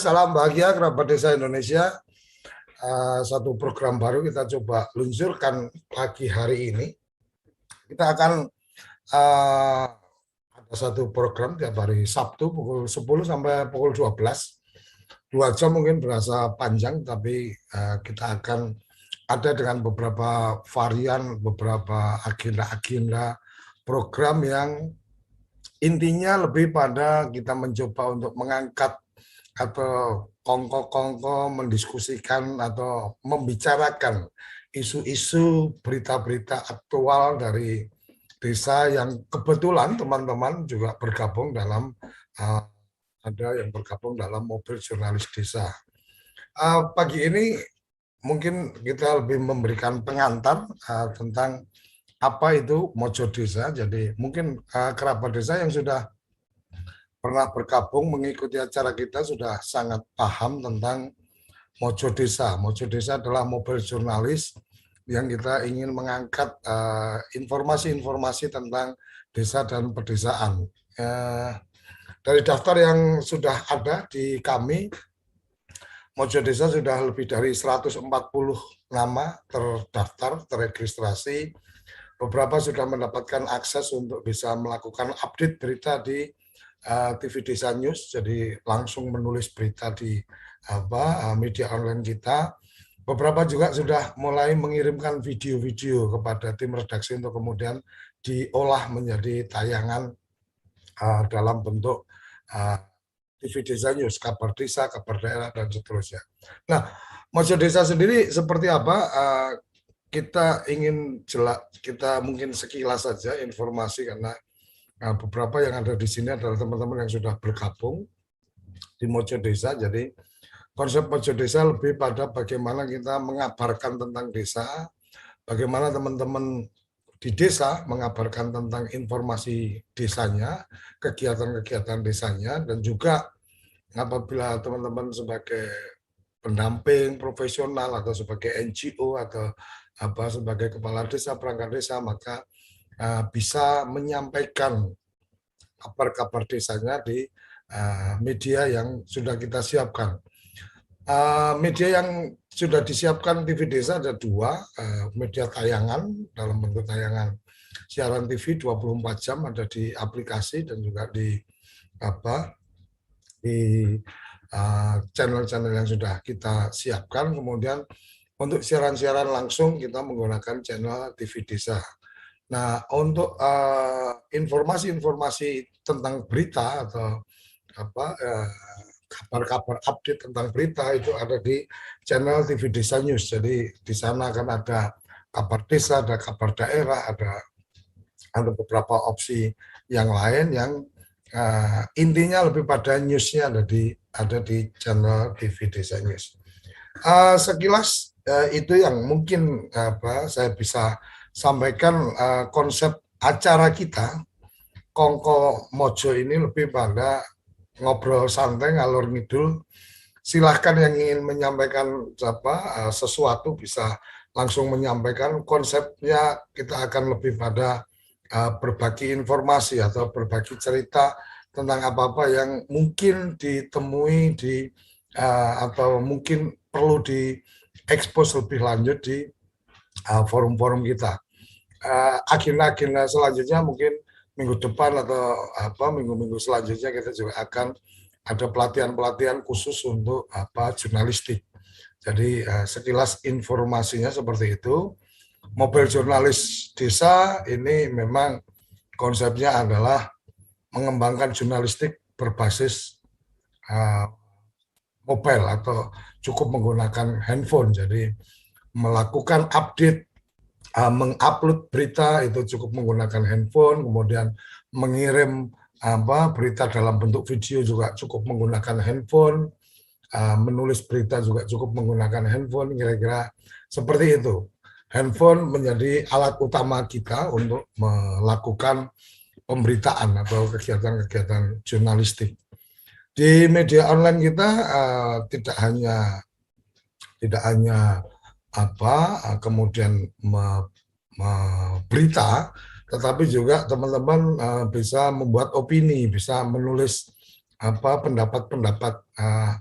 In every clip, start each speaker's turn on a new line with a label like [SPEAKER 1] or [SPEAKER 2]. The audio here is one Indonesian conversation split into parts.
[SPEAKER 1] salam bahagia kerabat desa Indonesia. Satu program baru kita coba luncurkan pagi hari ini. Kita akan ada satu program tiap hari Sabtu pukul 10 sampai pukul 12. 2 jam mungkin berasa panjang, tapi kita akan ada dengan beberapa varian, beberapa agenda-agenda program yang intinya lebih pada kita mencoba untuk mengangkat atau kongko-kongko mendiskusikan atau membicarakan isu-isu berita-berita aktual dari desa yang kebetulan teman-teman juga bergabung dalam ada yang bergabung dalam mobil jurnalis desa. Pagi ini mungkin kita lebih memberikan pengantar tentang apa itu Mojo Desa. Jadi mungkin kerabat desa yang sudah pernah bergabung mengikuti acara kita sudah sangat paham tentang Mojo Desa. Mojo Desa adalah mobil jurnalis yang kita ingin mengangkat informasi-informasi tentang desa dan pedesaan. Dari daftar yang sudah ada di kami, Mojo Desa sudah lebih dari 140 nama terdaftar, terregistrasi. Beberapa sudah mendapatkan akses untuk bisa melakukan update berita di TV Desa News, jadi langsung menulis berita di media online kita. Beberapa juga sudah mulai mengirimkan video-video kepada tim redaksi untuk kemudian diolah menjadi tayangan dalam bentuk TV Desa News, kabar desa, kabar daerah, dan seterusnya. Nah, Mojo Desa sendiri seperti apa? Kita ingin kita mungkin sekilas saja informasi karena beberapa yang ada di sini adalah teman-teman yang sudah bergabung di Mojo Desa. Jadi konsep Mojo Desa lebih pada bagaimana kita mengabarkan tentang desa, bagaimana teman-teman di desa mengabarkan tentang informasi desanya, kegiatan-kegiatan desanya, dan juga apabila teman-teman sebagai pendamping profesional atau sebagai NGO atau sebagai kepala desa, perangkat desa, maka bisa menyampaikan kabar-kabar desanya di media yang sudah kita siapkan. Media yang sudah disiapkan TV Desa ada 2, media tayangan dalam bentuk tayangan siaran TV 24 jam ada di aplikasi dan juga di channel-channel yang sudah kita siapkan. Kemudian untuk siaran-siaran langsung kita menggunakan channel TV Desa. Nah, untuk informasi-informasi tentang berita atau kabar-kabar update tentang berita itu ada di channel TV Desa News. Jadi di sana akan ada kabar desa, ada kabar daerah, ada beberapa opsi yang lain yang intinya lebih pada newsnya ada di channel TV Desa News. Sekilas itu yang mungkin saya bisa sampaikan. Konsep acara kita Kongko Mojo ini lebih pada ngobrol santai ngalor ngidul. Silahkan yang ingin menyampaikan sesuatu bisa langsung menyampaikan. Konsepnya kita akan lebih pada berbagi informasi atau berbagi cerita tentang apa-apa yang mungkin ditemui atau mungkin perlu diekspos lebih lanjut di forum-forum kita. Agenda-agenda selanjutnya mungkin minggu depan atau minggu-minggu selanjutnya kita juga akan ada pelatihan-pelatihan khusus untuk jurnalistik. Jadi sekilas informasinya seperti itu. Mobil jurnalis desa ini memang konsepnya adalah mengembangkan jurnalistik berbasis mobile atau cukup menggunakan handphone. Jadi melakukan update, mengupload berita itu cukup menggunakan handphone, kemudian mengirim berita dalam bentuk video juga cukup menggunakan handphone, menulis berita juga cukup menggunakan handphone, kira-kira seperti itu. Handphone menjadi alat utama kita untuk melakukan pemberitaan atau kegiatan-kegiatan jurnalistik. Di media online kita tidak hanya kemudian berita, tetapi juga teman-teman bisa membuat opini, bisa menulis pendapat-pendapat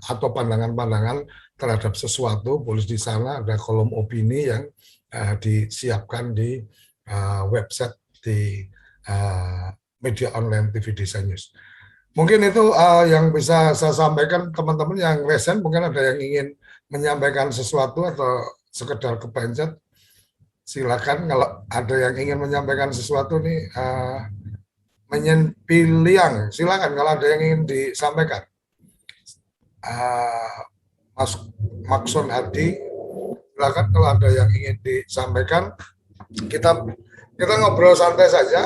[SPEAKER 1] atau pandangan-pandangan terhadap sesuatu, tulis di sana, ada kolom opini yang disiapkan di website di media online TV Desa News. Mungkin itu yang bisa saya sampaikan. Teman-teman yang resen mungkin ada yang ingin menyampaikan sesuatu atau sekedar kepencet, silakan. Kalau ada yang ingin menyampaikan sesuatu nih, Piliang, silakan kalau ada yang ingin disampaikan. Mas Makson Hadi, silakan kalau ada yang ingin disampaikan. Kita ngobrol santai saja,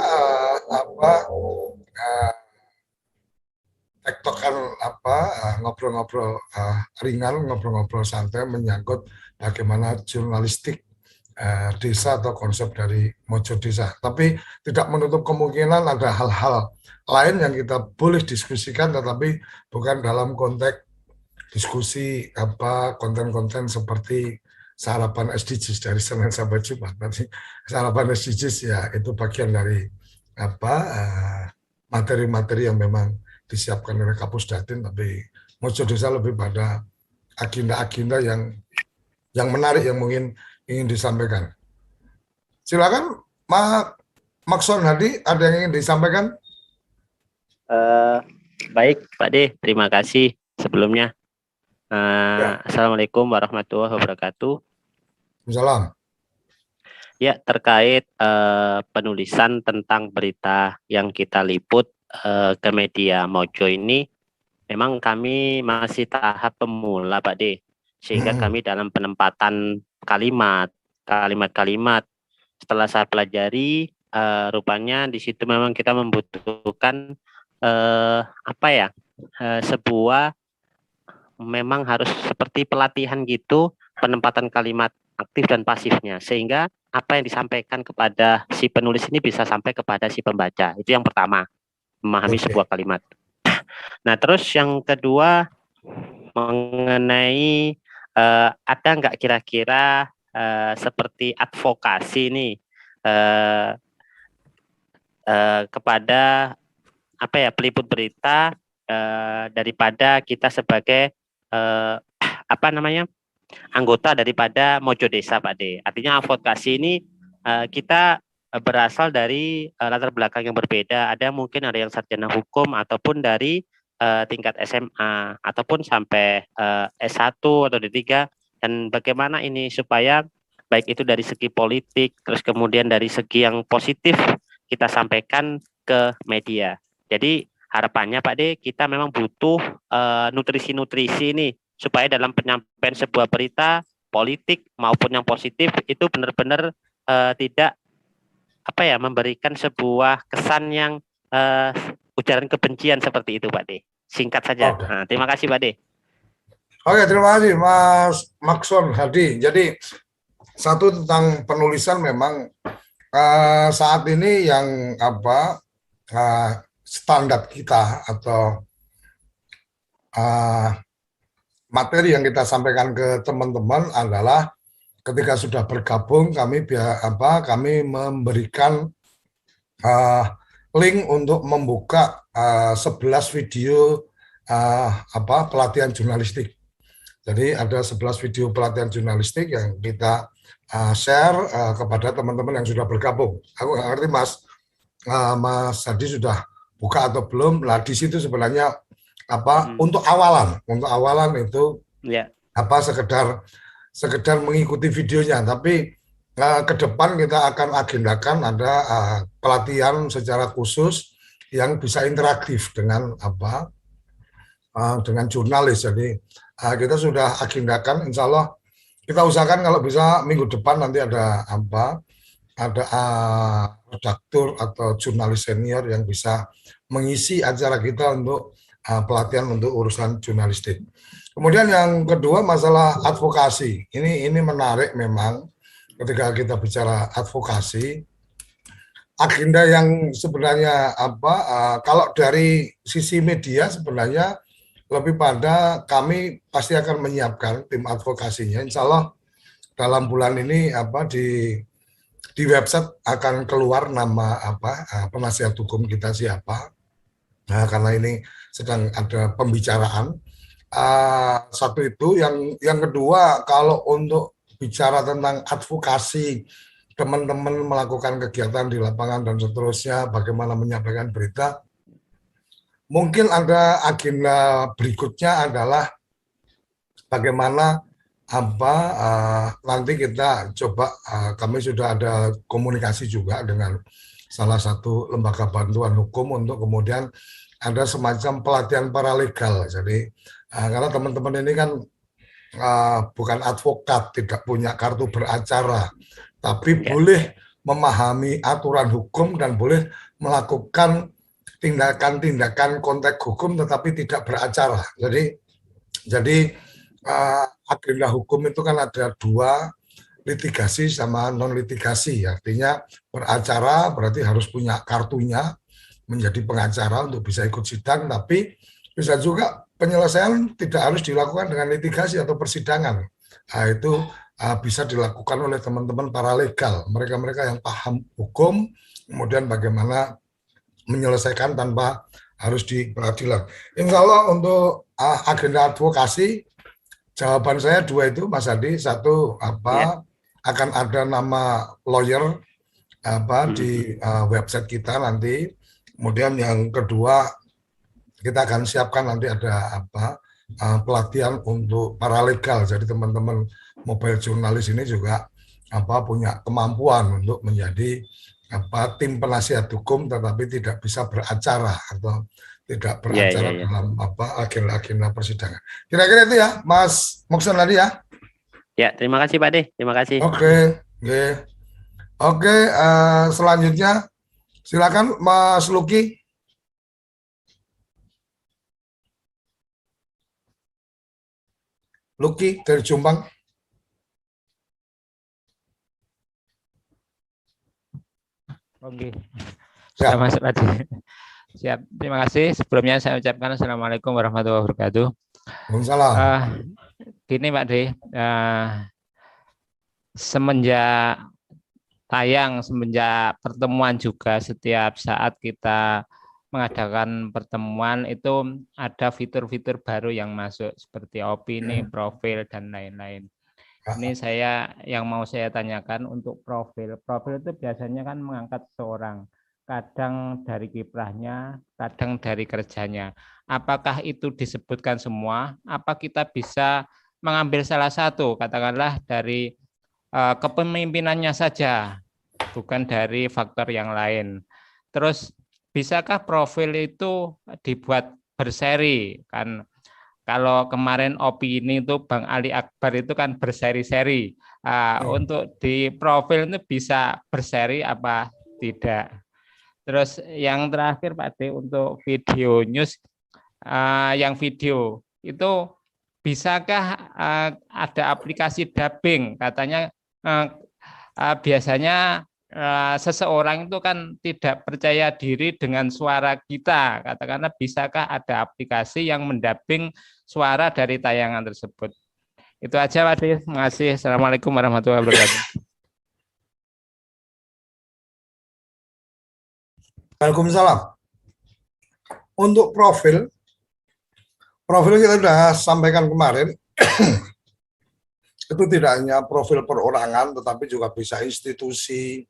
[SPEAKER 1] tektokan ngobrol-ngobrol ringan, ngobrol-ngobrol santai menyangkut bagaimana jurnalistik desa atau konsep dari Mojo Desa. Tapi tidak menutup kemungkinan ada hal-hal lain yang kita boleh diskusikan, tetapi bukan dalam konteks diskusi konten-konten seperti sarapan SDGs dari Senin sampai Jumat. Nanti sarapan SDGs ya itu bagian dari materi-materi yang memang disiapkan oleh Kapus Datin, tapi Mojo Desa lebih pada agenda-agenda yang menarik yang mungkin ingin disampaikan. Silakan, Makson Hadi, ada yang ingin disampaikan?
[SPEAKER 2] Baik, Pak D, terima kasih sebelumnya. Ya. Assalamualaikum warahmatullahi wabarakatuh.
[SPEAKER 1] Salam.
[SPEAKER 2] Ya, terkait penulisan tentang berita yang kita liput ke media Mojo ini, memang kami masih tahap pemula, Pak D, sehingga kami dalam penempatan kalimat-kalimat setelah saya pelajari, rupanya di situ memang kita membutuhkan sebuah memang harus seperti pelatihan gitu, penempatan kalimat aktif dan pasifnya, sehingga apa yang disampaikan kepada si penulis ini bisa sampai kepada si pembaca. Itu yang pertama, memahami sebuah kalimat. Nah, terus yang kedua mengenai ada nggak kira-kira seperti advokasi nih kepada peliput berita daripada kita sebagai anggota daripada Mojo Desa, Pak D. Artinya advokasi ini kita berasal dari latar belakang yang berbeda. Ada mungkin ada yang sarjana hukum ataupun dari tingkat SMA ataupun sampai S1 atau D3, dan bagaimana ini supaya baik itu dari segi politik, terus kemudian dari segi yang positif kita sampaikan ke media. Jadi harapannya Pak D, kita memang butuh nutrisi-nutrisi ini supaya dalam penyampaian sebuah berita politik maupun yang positif itu benar-benar tidak memberikan sebuah kesan yang ujaran kebencian seperti itu, Pak D. Singkat saja. Nah, terima kasih, Pak D.
[SPEAKER 1] Oke, terima kasih Mas Makson Hadi. Jadi satu tentang penulisan, memang saat ini yang standar kita atau materi yang kita sampaikan ke teman-teman adalah ketika sudah bergabung kami memberikan link untuk membuka 11 video pelatihan jurnalistik. Jadi ada 11 video pelatihan jurnalistik yang kita share kepada teman-teman yang sudah bergabung. Aku nggak ngerti Mas Hadi sudah buka atau belum. Nah, di situ sebenarnya untuk awalan itu sekedar mengikuti videonya, tapi ke depan kita akan agendakan ada pelatihan secara khusus yang bisa interaktif dengan dengan jurnalis. Jadi kita sudah agendakan, insya Allah kita usahakan kalau bisa minggu depan nanti ada redaktur atau jurnalis senior yang bisa mengisi acara kita untuk pelatihan untuk urusan jurnalistik. Kemudian yang kedua masalah advokasi. Ini menarik memang ketika kita bicara advokasi. Agenda yang sebenarnya kalau dari sisi media sebenarnya lebih pada kami pasti akan menyiapkan tim advokasinya. Insya Allah dalam bulan ini di website akan keluar nama penasihat hukum kita siapa. Nah, karena ini sedang ada pembicaraan. Satu itu, yang kedua, kalau untuk bicara tentang advokasi, teman-teman melakukan kegiatan di lapangan dan seterusnya, bagaimana menyampaikan berita, mungkin ada agenda berikutnya adalah bagaimana nanti kita coba, kami sudah ada komunikasi juga dengan salah satu lembaga bantuan hukum untuk kemudian ada semacam pelatihan paralegal. Jadi karena teman-teman ini kan bukan advokat, tidak punya kartu beracara, tapi
[SPEAKER 2] Ya,
[SPEAKER 1] boleh memahami aturan hukum dan boleh melakukan tindakan-tindakan konteks hukum tetapi tidak beracara. Jadi agenda hukum itu kan ada dua, litigasi sama non litigasi. Artinya beracara berarti harus punya kartunya menjadi pengacara untuk bisa ikut sidang, tapi bisa juga penyelesaian tidak harus dilakukan dengan litigasi atau persidangan. Nah, itu bisa dilakukan oleh teman-teman paralegal, mereka-mereka yang paham hukum, kemudian bagaimana menyelesaikan tanpa harus di peradilan. Insya Allah untuk agenda advokasi, jawaban saya dua itu, Mas Adi. Satu,
[SPEAKER 2] ya.
[SPEAKER 1] akan ada nama lawyer di website kita nanti. Kemudian yang kedua, kita akan siapkan nanti ada pelatihan untuk paralegal. Jadi teman-teman mobile jurnalis ini juga punya kemampuan untuk menjadi tim penasihat hukum tetapi tidak bisa beracara atau tidak
[SPEAKER 2] Ya, ya,
[SPEAKER 1] beracara
[SPEAKER 2] ya.
[SPEAKER 1] dalam agenda-agenda persidangan. Kira-kira itu ya, Mas Mokson tadi ya.
[SPEAKER 2] Ya, terima kasih Pak De. Terima kasih.
[SPEAKER 1] Oke, oke. Selanjutnya silakan Mas Luki. Luki dari Jombang.
[SPEAKER 3] Oke,
[SPEAKER 1] Ya.
[SPEAKER 3] sudah masuk tadi. Siap, terima kasih. Sebelumnya saya ucapkan Assalamualaikum warahmatullahi wabarakatuh.
[SPEAKER 1] Waalaikumsalam.
[SPEAKER 3] Gini Pak De, semenjak pertemuan juga, setiap saat kita mengadakan pertemuan itu ada fitur-fitur baru yang masuk seperti opini, profil, dan lain-lain. Ini yang mau saya tanyakan untuk profil. Profil itu biasanya kan mengangkat seseorang, kadang dari kiprahnya, kadang dari kerjanya. Apakah itu disebutkan semua? Apa kita bisa mengambil salah satu, katakanlah dari kepemimpinannya saja, bukan dari faktor yang lain. Terus bisakah profil itu dibuat berseri? Kan kalau kemarin opini itu Bang Ali Akbar itu kan berseri-seri. Untuk di profil itu bisa berseri apa tidak? Terus yang terakhir Pak De, untuk video news, yang video itu bisakah ada aplikasi dubbing? Katanya biasanya seseorang itu kan tidak percaya diri dengan suara kita. Katakanlah bisakah ada aplikasi yang mendubbing suara dari tayangan tersebut? Itu aja Pak De. Terima kasih. Assalamualaikum warahmatullahi wabarakatuh.
[SPEAKER 1] Waalaikumsalam. Untuk profil kita sudah sampaikan kemarin. Itu tidak hanya profil perorangan, tetapi juga bisa institusi,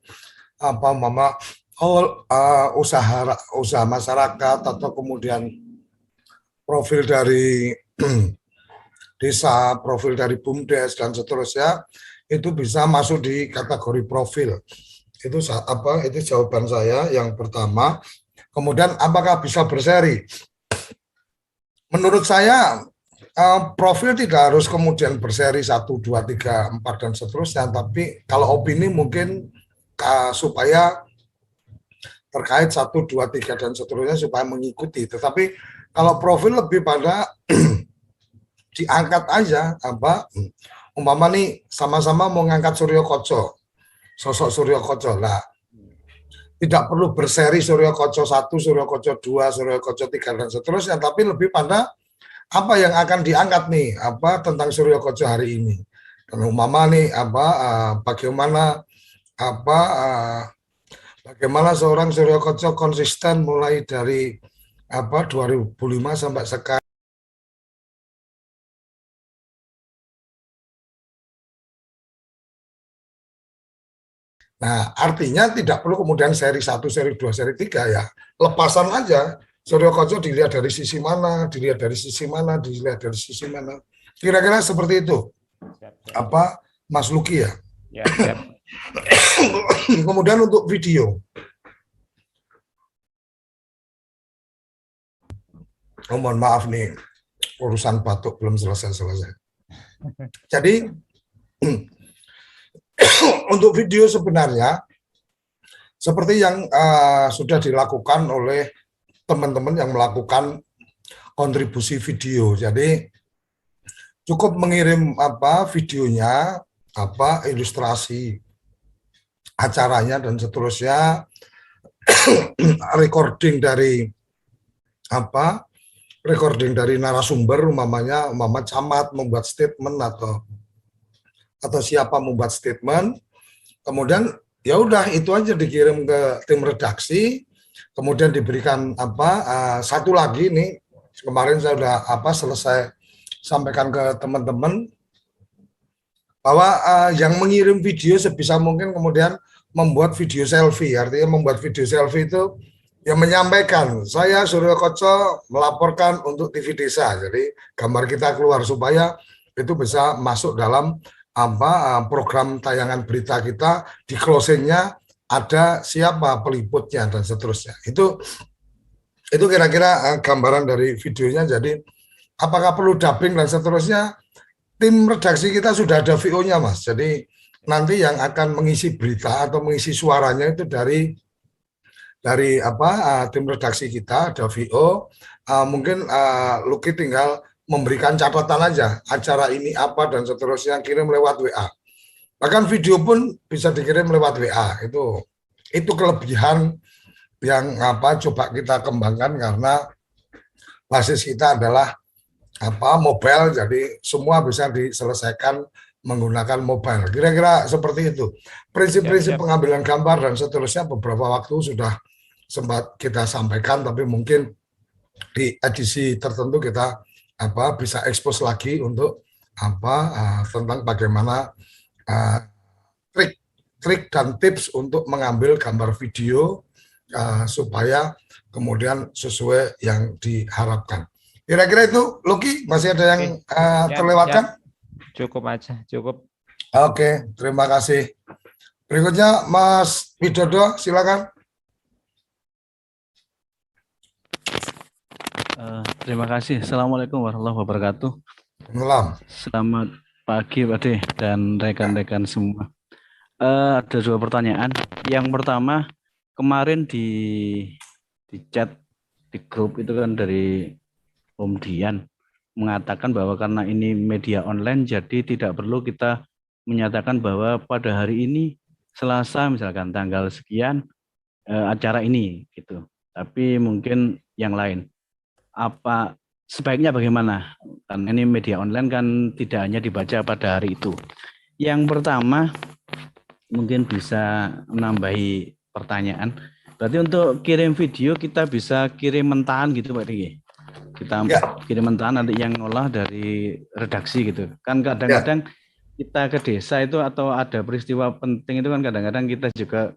[SPEAKER 1] usaha masyarakat, atau kemudian profil dari desa, profil dari BUMDes dan seterusnya, itu bisa masuk di kategori profil. Itu jawaban saya yang pertama. Kemudian apakah bisa berseri? Menurut saya profil tidak harus kemudian berseri 1, 2, 3, 4 dan seterusnya, tapi kalau opini mungkin supaya terkait 1, 2, 3 dan seterusnya supaya mengikuti. Tetapi kalau profil lebih pada diangkat aja umpama nih sama-sama mau ngangkat Suryo Koco, sosok Suryo Koco. Nah, tidak perlu berseri Suryo Koco 1, Suryo Koco 2, Suryo Koco 3 dan seterusnya, tapi lebih pada apa yang akan diangkat nih, tentang Suryo Koco hari ini. Dan umpama nih bagaimana seorang Suryo Koco konsisten mulai dari 2005 sampai sekarang. Nah, artinya tidak perlu kemudian seri 1, seri 2, seri 3 ya. Lepasan aja. Suryo Koco dilihat dari sisi mana, dilihat dari sisi mana, dilihat dari sisi mana. Kira-kira seperti itu. Apa Mas Luki ya?
[SPEAKER 3] Ya, siap.
[SPEAKER 1] Kemudian untuk video. Oh, mohon maaf nih, urusan batuk belum selesai-selesai. Jadi, untuk video sebenarnya, seperti yang sudah dilakukan oleh teman-teman yang melakukan kontribusi video. Jadi, cukup mengirim videonya, ilustrasi acaranya dan seterusnya, recording dari narasumber, umpamanya camat membuat statement atau siapa membuat statement, kemudian ya udah itu aja dikirim ke tim redaksi, kemudian diberikan satu lagi nih, kemarin saya udah selesai sampaikan ke teman-teman bahwa yang mengirim video sebisa mungkin kemudian membuat video selfie. Artinya membuat video selfie itu yang menyampaikan, saya Suryo Koco melaporkan untuk TV Desa. Jadi gambar kita keluar supaya itu bisa masuk dalam program tayangan berita kita, di closingnya ada siapa peliputnya dan seterusnya. Itu kira-kira gambaran dari videonya. Jadi apakah perlu dubbing dan seterusnya? Tim redaksi kita sudah ada VO-nya, Mas. Jadi nanti yang akan mengisi berita atau mengisi suaranya itu dari tim redaksi kita ada VO. Mungkin Luki tinggal memberikan catatan aja acara ini apa dan seterusnya, kirim lewat WA. Bahkan video pun bisa dikirim lewat WA. Itu kelebihan yang coba kita kembangkan karena basis kita adalah mobile, jadi semua bisa diselesaikan menggunakan mobile. Kira-kira seperti itu. Prinsip-prinsip pengambilan gambar dan seterusnya beberapa waktu sudah sempat kita sampaikan, tapi mungkin di edisi tertentu kita bisa ekspos lagi untuk tentang bagaimana trik dan tips untuk mengambil gambar video supaya kemudian sesuai yang diharapkan. Kira-kira itu, Luki, masih ada yang terlewatkan?
[SPEAKER 3] Cukup aja, cukup.
[SPEAKER 1] Oke, terima kasih. Berikutnya, Mas Widodo, silakan.
[SPEAKER 4] Terima kasih. Assalamualaikum warahmatullahi wabarakatuh.
[SPEAKER 1] Malam.
[SPEAKER 4] Selamat pagi, Pak De, dan rekan-rekan semua. Ada dua pertanyaan. Yang pertama, kemarin di chat di grup itu kan dari Om Dian mengatakan bahwa karena ini media online jadi tidak perlu kita menyatakan bahwa pada hari ini Selasa misalkan tanggal sekian acara ini gitu. Tapi mungkin yang lain. Apa sebaiknya bagaimana? Karena ini media online kan tidak hanya dibaca pada hari itu. Yang pertama mungkin bisa menambahi pertanyaan. Berarti untuk kirim video kita bisa kirim mentahan gitu Pak Diki? Kita kirim mentahan nanti yang olah dari redaksi gitu. Kan kadang-kadang kita ke desa itu atau ada peristiwa penting itu kan kadang-kadang kita juga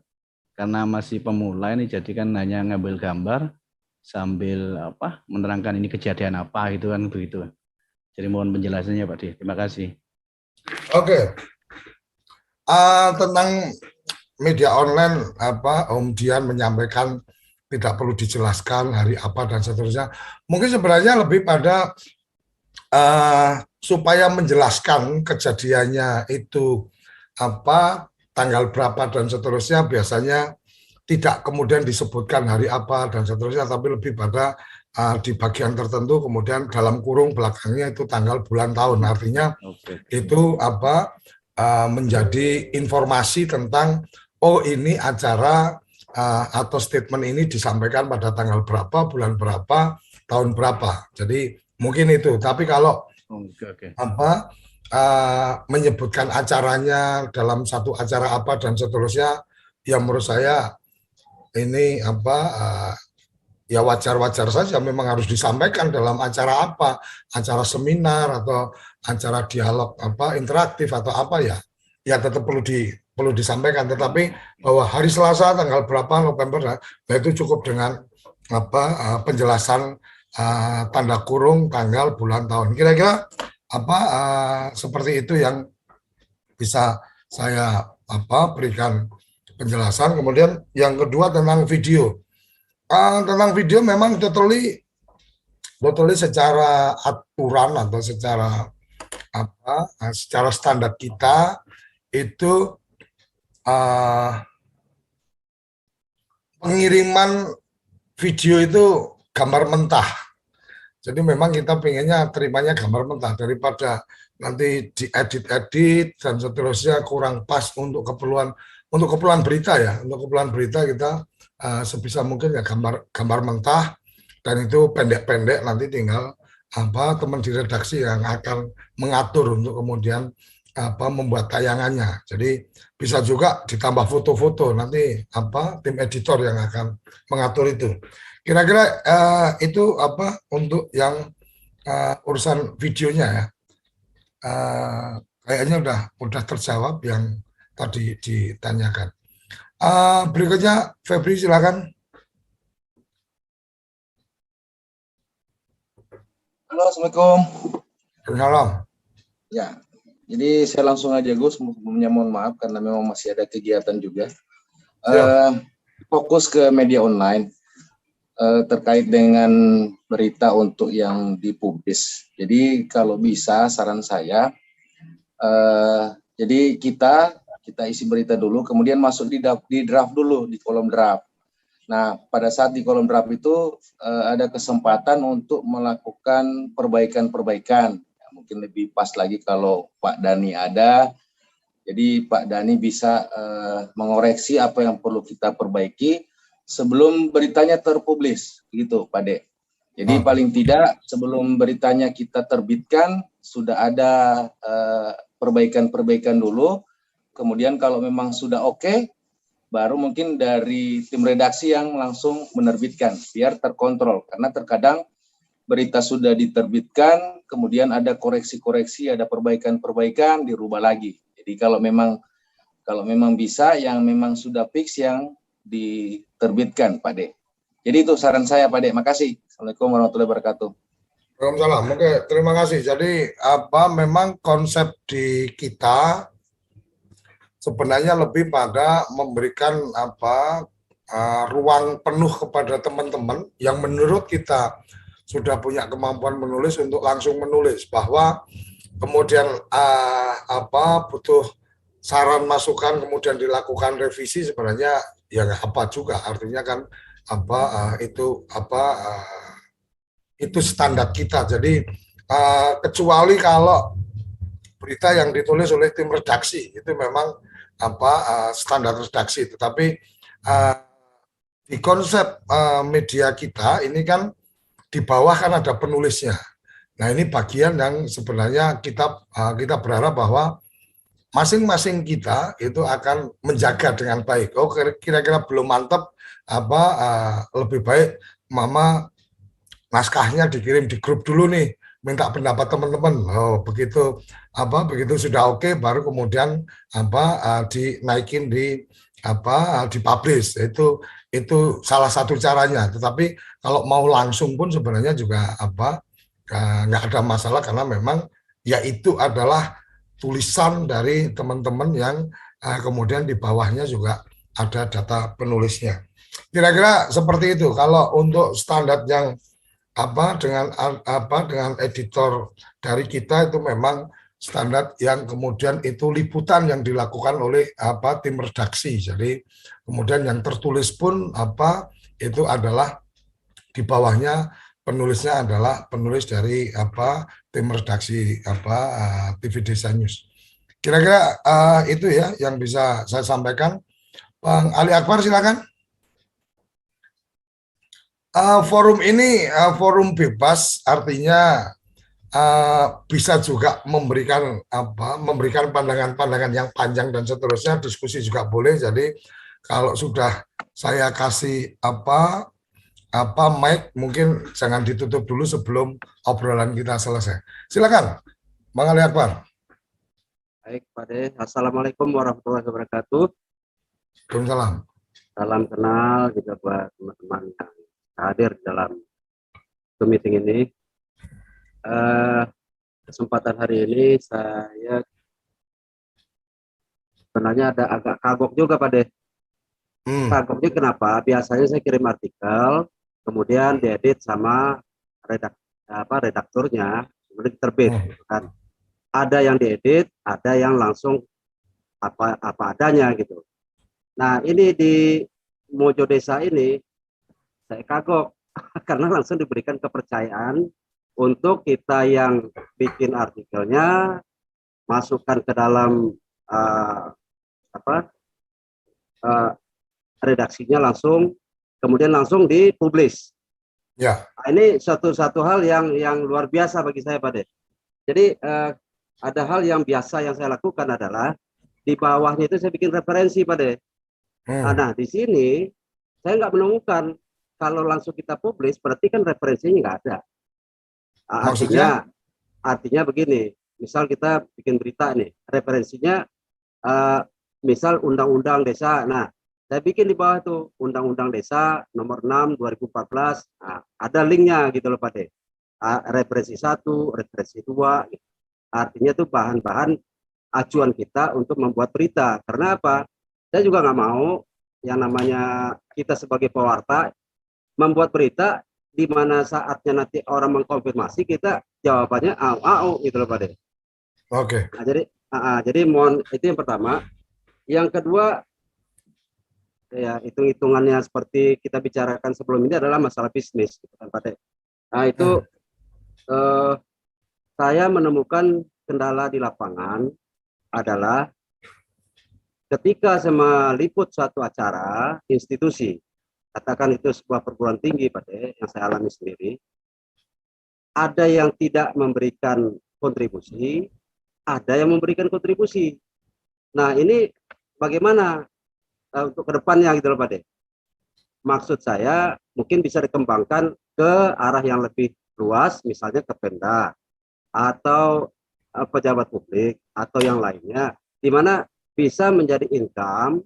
[SPEAKER 4] karena masih pemula ini jadi kan hanya ngambil gambar sambil menerangkan ini kejadian apa gitu kan begitu. Jadi mohon penjelasannya Pak Di. Terima kasih.
[SPEAKER 1] Oke. Tentang media online Om Dian menyampaikan tidak perlu dijelaskan hari apa dan seterusnya. Mungkin sebenarnya lebih pada supaya menjelaskan kejadiannya itu tanggal berapa dan seterusnya, biasanya tidak kemudian disebutkan hari apa dan seterusnya, tapi lebih pada di bagian tertentu kemudian dalam kurung belakangnya itu tanggal, bulan, tahun. Artinya itu menjadi informasi tentang ini acara atau statement ini disampaikan pada tanggal berapa, bulan berapa, tahun berapa. Jadi mungkin itu. Tapi kalau menyebutkan acaranya dalam satu acara apa dan seterusnya, ya menurut saya ini ya wajar-wajar saja memang harus disampaikan dalam acara apa, acara seminar atau acara dialog apa interaktif atau apa ya tetap perlu disampaikan. Tetapi bahwa hari Selasa tanggal berapa November, nah itu cukup dengan apa penjelasan tanda kurung tanggal bulan tahun. Kira-kira apa seperti itu yang bisa saya berikan penjelasan. Kemudian yang kedua tentang video. Tentang video memang totally secara aturan atau secara standar kita itu pengiriman video itu gambar mentah. Jadi memang kita pengennya terimanya gambar mentah daripada nanti diedit-edit dan seterusnya kurang pas untuk keperluan berita ya. Untuk keperluan berita kita sebisa mungkin ya gambar mentah, dan itu pendek-pendek, nanti tinggal teman di redaksi yang akan mengatur untuk kemudian membuat tayangannya. Jadi bisa juga ditambah foto-foto, nanti tim editor yang akan mengatur itu. Kira-kira itu untuk yang urusan videonya ya. Kayaknya udah terjawab yang tadi ditanyakan. Berikutnya Febri silakan.
[SPEAKER 5] Halo, Assalamualaikum.
[SPEAKER 1] Salam.
[SPEAKER 5] Ya, jadi saya langsung aja Gus, sebelumnya mohon maaf karena memang masih ada kegiatan juga. Fokus ke media online terkait dengan berita untuk yang dipublis. Jadi kalau bisa saran saya, jadi kita isi berita dulu, kemudian masuk di draft dulu, di kolom draft. Nah, pada saat di kolom draft itu ada kesempatan untuk melakukan perbaikan-perbaikan. Ya, mungkin lebih pas lagi kalau Pak Dhani ada. Jadi Pak Dhani bisa mengoreksi apa yang perlu kita perbaiki sebelum beritanya terpublis, gitu Pak De. Jadi paling tidak sebelum beritanya kita terbitkan sudah ada perbaikan-perbaikan dulu. Kemudian kalau memang sudah oke, baru mungkin dari tim redaksi yang langsung menerbitkan biar terkontrol. Karena terkadang berita sudah diterbitkan, kemudian ada koreksi-koreksi, ada perbaikan-perbaikan, dirubah lagi. Jadi kalau memang bisa, yang memang sudah fix yang diterbitkan, Pak De. Jadi itu saran saya, Pak De. Makasih. Assalamualaikum warahmatullahi wabarakatuh.
[SPEAKER 1] Waalaikumsalam. Oke, terima kasih. Jadi memang konsep di kita sebenarnya lebih pada memberikan ruang penuh kepada teman-teman yang menurut kita sudah punya kemampuan menulis untuk langsung menulis, bahwa kemudian butuh saran masukan kemudian dilakukan revisi, sebenarnya ya nggak apa juga, artinya kan itu standar kita. Jadi kecuali kalau berita yang ditulis oleh tim redaksi itu memang standar redaksi, tetapi di konsep media kita ini kan di bawah kan ada penulisnya. Nah, ini bagian yang sebenarnya kita berharap bahwa masing-masing kita itu akan menjaga dengan baik. Oh, kira-kira belum mantap lebih baik Mama naskahnya dikirim di grup dulu nih, minta pendapat teman-teman. Oh, begitu sudah oke, baru kemudian dinaikin dipublish. Itu salah satu caranya. Tetapi kalau mau langsung pun sebenarnya juga nggak ada masalah, karena memang ya itu adalah tulisan dari teman-teman yang kemudian di bawahnya juga ada data penulisnya. Kira-kira seperti itu. Kalau untuk standar yang dengan editor dari kita itu memang standar yang kemudian itu liputan yang dilakukan oleh tim redaksi. Jadi kemudian yang tertulis pun itu adalah di bawahnya penulisnya adalah penulis dari tim redaksi TV Desa News. Kira-kira itu ya yang bisa saya sampaikan. Bang Ali Akbar silakan. Forum ini forum bebas, artinya bisa juga memberikan pandangan-pandangan yang panjang dan seterusnya, diskusi juga boleh. Jadi kalau sudah saya kasih mic mungkin jangan ditutup dulu sebelum obrolan kita selesai. Silakan, Bang Ali Akbar.
[SPEAKER 6] Baik, Pak De. Assalamualaikum warahmatullahi wabarakatuh.
[SPEAKER 1] Waalaikumsalam.
[SPEAKER 6] Salam kenal juga buat teman-teman yang hadir dalam meeting ini. Kesempatan hari ini saya sebenarnya agak kagok juga, Pak De. Kagoknya kenapa? Biasanya saya kirim artikel, kemudian diedit sama redakturnya, kemudian terbit, kan? Ada yang diedit, ada yang langsung apa adanya gitu. Nah, ini di Mojo Desa ini saya kagok karena langsung diberikan kepercayaan untuk kita yang bikin artikelnya masukkan ke dalam redaksinya langsung, kemudian langsung dipublish.
[SPEAKER 1] Ya.
[SPEAKER 6] Nah, ini satu hal yang luar biasa bagi saya, Pak De. Jadi ada hal yang biasa yang saya lakukan adalah di bawahnya itu saya bikin referensi, Pak De. Nah, di sini saya nggak menemukan. Kalau langsung kita publish berarti kan referensinya nggak ada. Artinya begini, misal kita bikin berita nih, referensinya misal Undang-Undang Desa. Nah, saya bikin di bawah itu Undang-Undang Desa nomor 6 2014. Nah, ada linknya gitu loh, Pak De. Referensi 1, referensi 2. Gitu. Artinya itu bahan-bahan acuan kita untuk membuat berita. Karena apa? Saya juga nggak mau yang namanya kita sebagai pewarta membuat berita di mana saatnya nanti orang mengkonfirmasi kita jawabannya au gitu loh, Pak De.
[SPEAKER 1] Oke.
[SPEAKER 6] Nah, jadi mohon itu yang pertama. Yang kedua, ya hitung-hitungannya seperti kita bicarakan sebelum ini adalah masalah bisnis, gitu kan, Pak De. Nah, itu saya menemukan kendala di lapangan adalah ketika saya meliput suatu acara institusi, katakan itu sebuah perguruan tinggi, Pak De, yang saya alami sendiri, ada yang tidak memberikan kontribusi, ada yang memberikan kontribusi. Nah, ini bagaimana untuk kedepannya gitu loh, Pak De. Maksud saya mungkin bisa dikembangkan ke arah yang lebih luas, misalnya ke Pemda atau pejabat publik atau yang lainnya, di mana bisa menjadi income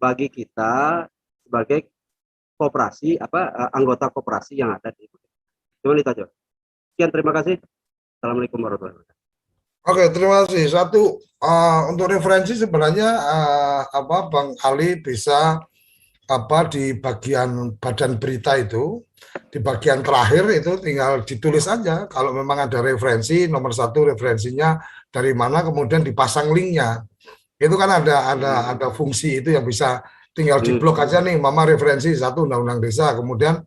[SPEAKER 6] bagi kita sebagai koperasi anggota koperasi yang ada di Cuma itu aja. Sekian, terima kasih. Assalamualaikum warahmatullahi wabarakatuh.
[SPEAKER 1] Oke, terima kasih. Satu, untuk referensi sebenarnya Bang Ali bisa di bagian badan berita itu, di bagian terakhir itu tinggal ditulis aja kalau memang ada referensi, nomor 1 referensinya dari mana, kemudian dipasang linknya. Itu kan ada fungsi itu yang bisa tinggal diblok aja nih, Mama referensi 1 Undang-Undang Desa, kemudian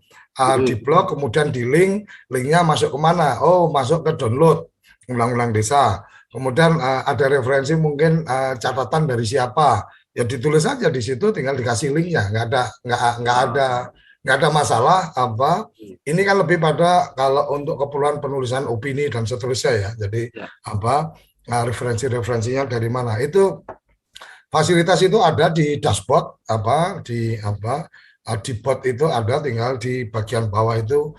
[SPEAKER 1] diblok, kemudian di linknya masuk kemana? Oh, masuk ke download Undang-Undang Desa. Kemudian ada referensi mungkin catatan dari siapa, ya ditulis aja di situ, tinggal dikasih linknya, nggak ada masalah Ini kan lebih pada kalau untuk keperluan penulisan opini dan seterusnya ya. Jadi referensi-referensinya dari mana itu, fasilitas itu ada di dashboard di bot itu ada, tinggal di bagian bawah itu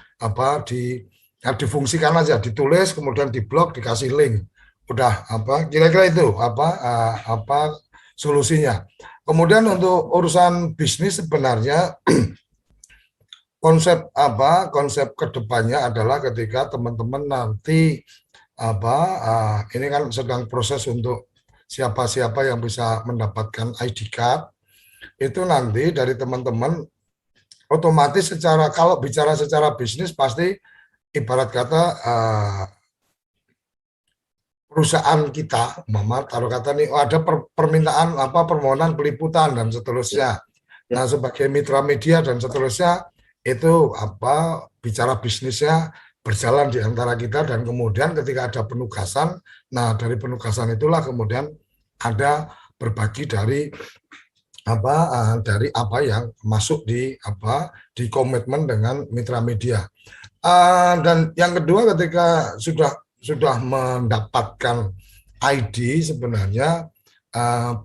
[SPEAKER 1] difungsikan aja, ditulis kemudian diblok, dikasih link, udah kira-kira itu solusinya. Kemudian untuk urusan bisnis sebenarnya konsep kedepannya adalah ketika teman-teman nanti ini kan sedang proses untuk siapa-siapa yang bisa mendapatkan ID card, itu nanti dari teman-teman otomatis kalau bicara secara bisnis pasti ibarat kata perusahaan kita, taruh kata nih, ada permintaan permohonan peliputan dan seterusnya. Nah, sebagai mitra media dan seterusnya itu bicara bisnisnya berjalan di antara kita, dan kemudian ketika ada penugasan, nah dari penugasan itulah kemudian ada berbagi dari apa yang masuk di komitmen dengan mitra media. Dan yang kedua, ketika sudah mendapatkan ID sebenarnya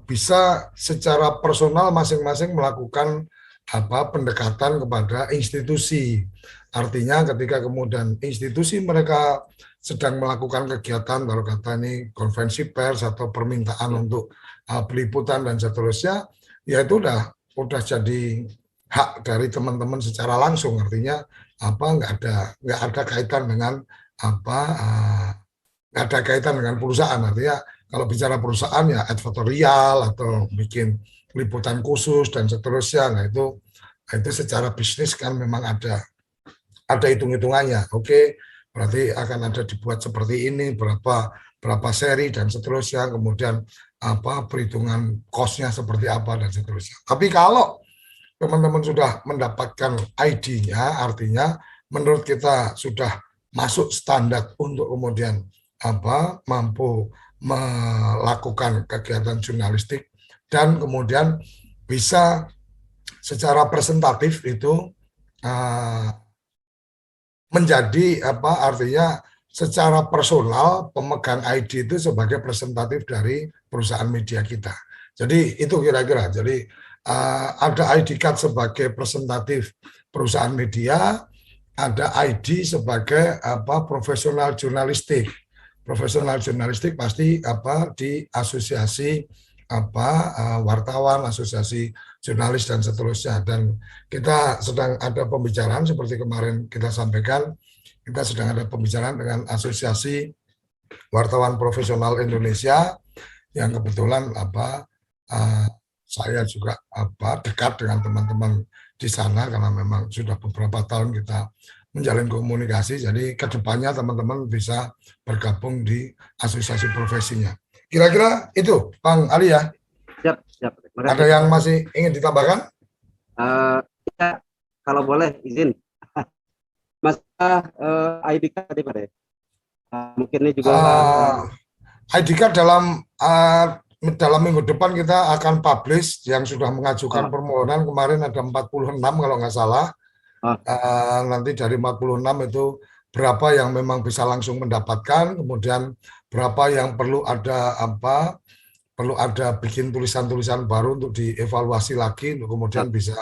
[SPEAKER 1] bisa secara personal masing-masing melakukan pendekatan kepada institusi. Artinya ketika kemudian institusi mereka sedang melakukan kegiatan, kalau kata ini konferensi pers atau permintaan untuk peliputan dan seterusnya, ya itu udah jadi hak dari teman-teman secara langsung. Artinya nggak ada kaitan dengan nggak ada kaitan dengan perusahaan. Artinya kalau bicara perusahaan ya advertorial atau bikin liputan khusus dan seterusnya, nah itu secara bisnis kan memang ada hitung-hitungannya. Oke, berarti akan ada dibuat seperti ini, berapa seri dan seterusnya, kemudian perhitungan cost-nya seperti apa dan seterusnya. Tapi kalau teman-teman sudah mendapatkan ID-nya, artinya menurut kita sudah masuk standar untuk kemudian mampu melakukan kegiatan jurnalistik dan kemudian bisa secara presentatif itu menjadi artinya secara personal pemegang ID itu sebagai presentatif dari perusahaan media kita. Jadi itu kira-kira. Jadi ada ID card sebagai presentatif perusahaan media, ada ID sebagai profesional jurnalistik. Profesional jurnalistik pasti di asosiasi wartawan, asosiasi jurnalis dan seterusnya. Dan kita sedang ada pembicaraan seperti kemarin kita sampaikan, kita sedang ada pembicaraan dengan Asosiasi Wartawan Profesional Indonesia yang kebetulan saya juga dekat dengan teman-teman di sana karena memang sudah beberapa tahun kita menjalin komunikasi. Jadi kedepannya teman-teman bisa bergabung di asosiasi profesinya. Kira-kira itu, Bang Ali ya.
[SPEAKER 6] Siap.
[SPEAKER 1] Ada yang masih ingin ditambahkan?
[SPEAKER 6] Ya, kalau boleh izin. Masalah ID card tadi Pak. Mungkin ini juga
[SPEAKER 1] ID card dalam minggu depan kita akan publish yang sudah mengajukan permohonan kemarin ada 46 kalau nggak salah. Nanti dari 46 itu berapa yang memang bisa langsung mendapatkan, kemudian berapa yang perlu ada bikin tulisan-tulisan baru untuk dievaluasi lagi untuk kemudian bisa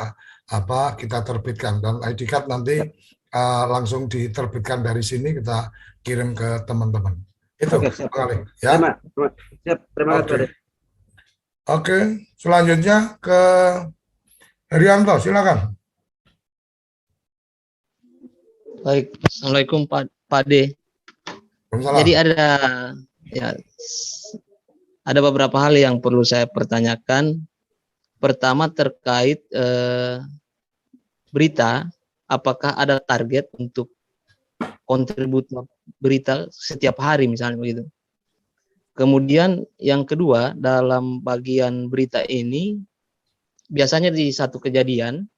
[SPEAKER 1] kita terbitkan. Dan ID card nanti langsung diterbitkan dari sini kita kirim ke teman-teman. Itu ya.
[SPEAKER 6] Terima kasih.
[SPEAKER 1] Oke, selanjutnya ke Herianto, silakan.
[SPEAKER 7] Baik, Assalamualaikum Pak D. Jadi ada beberapa hal yang perlu saya pertanyakan. Pertama terkait berita, apakah ada target untuk kontributor berita setiap hari misalnya begitu. Kemudian yang kedua, dalam bagian berita ini biasanya di satu kejadian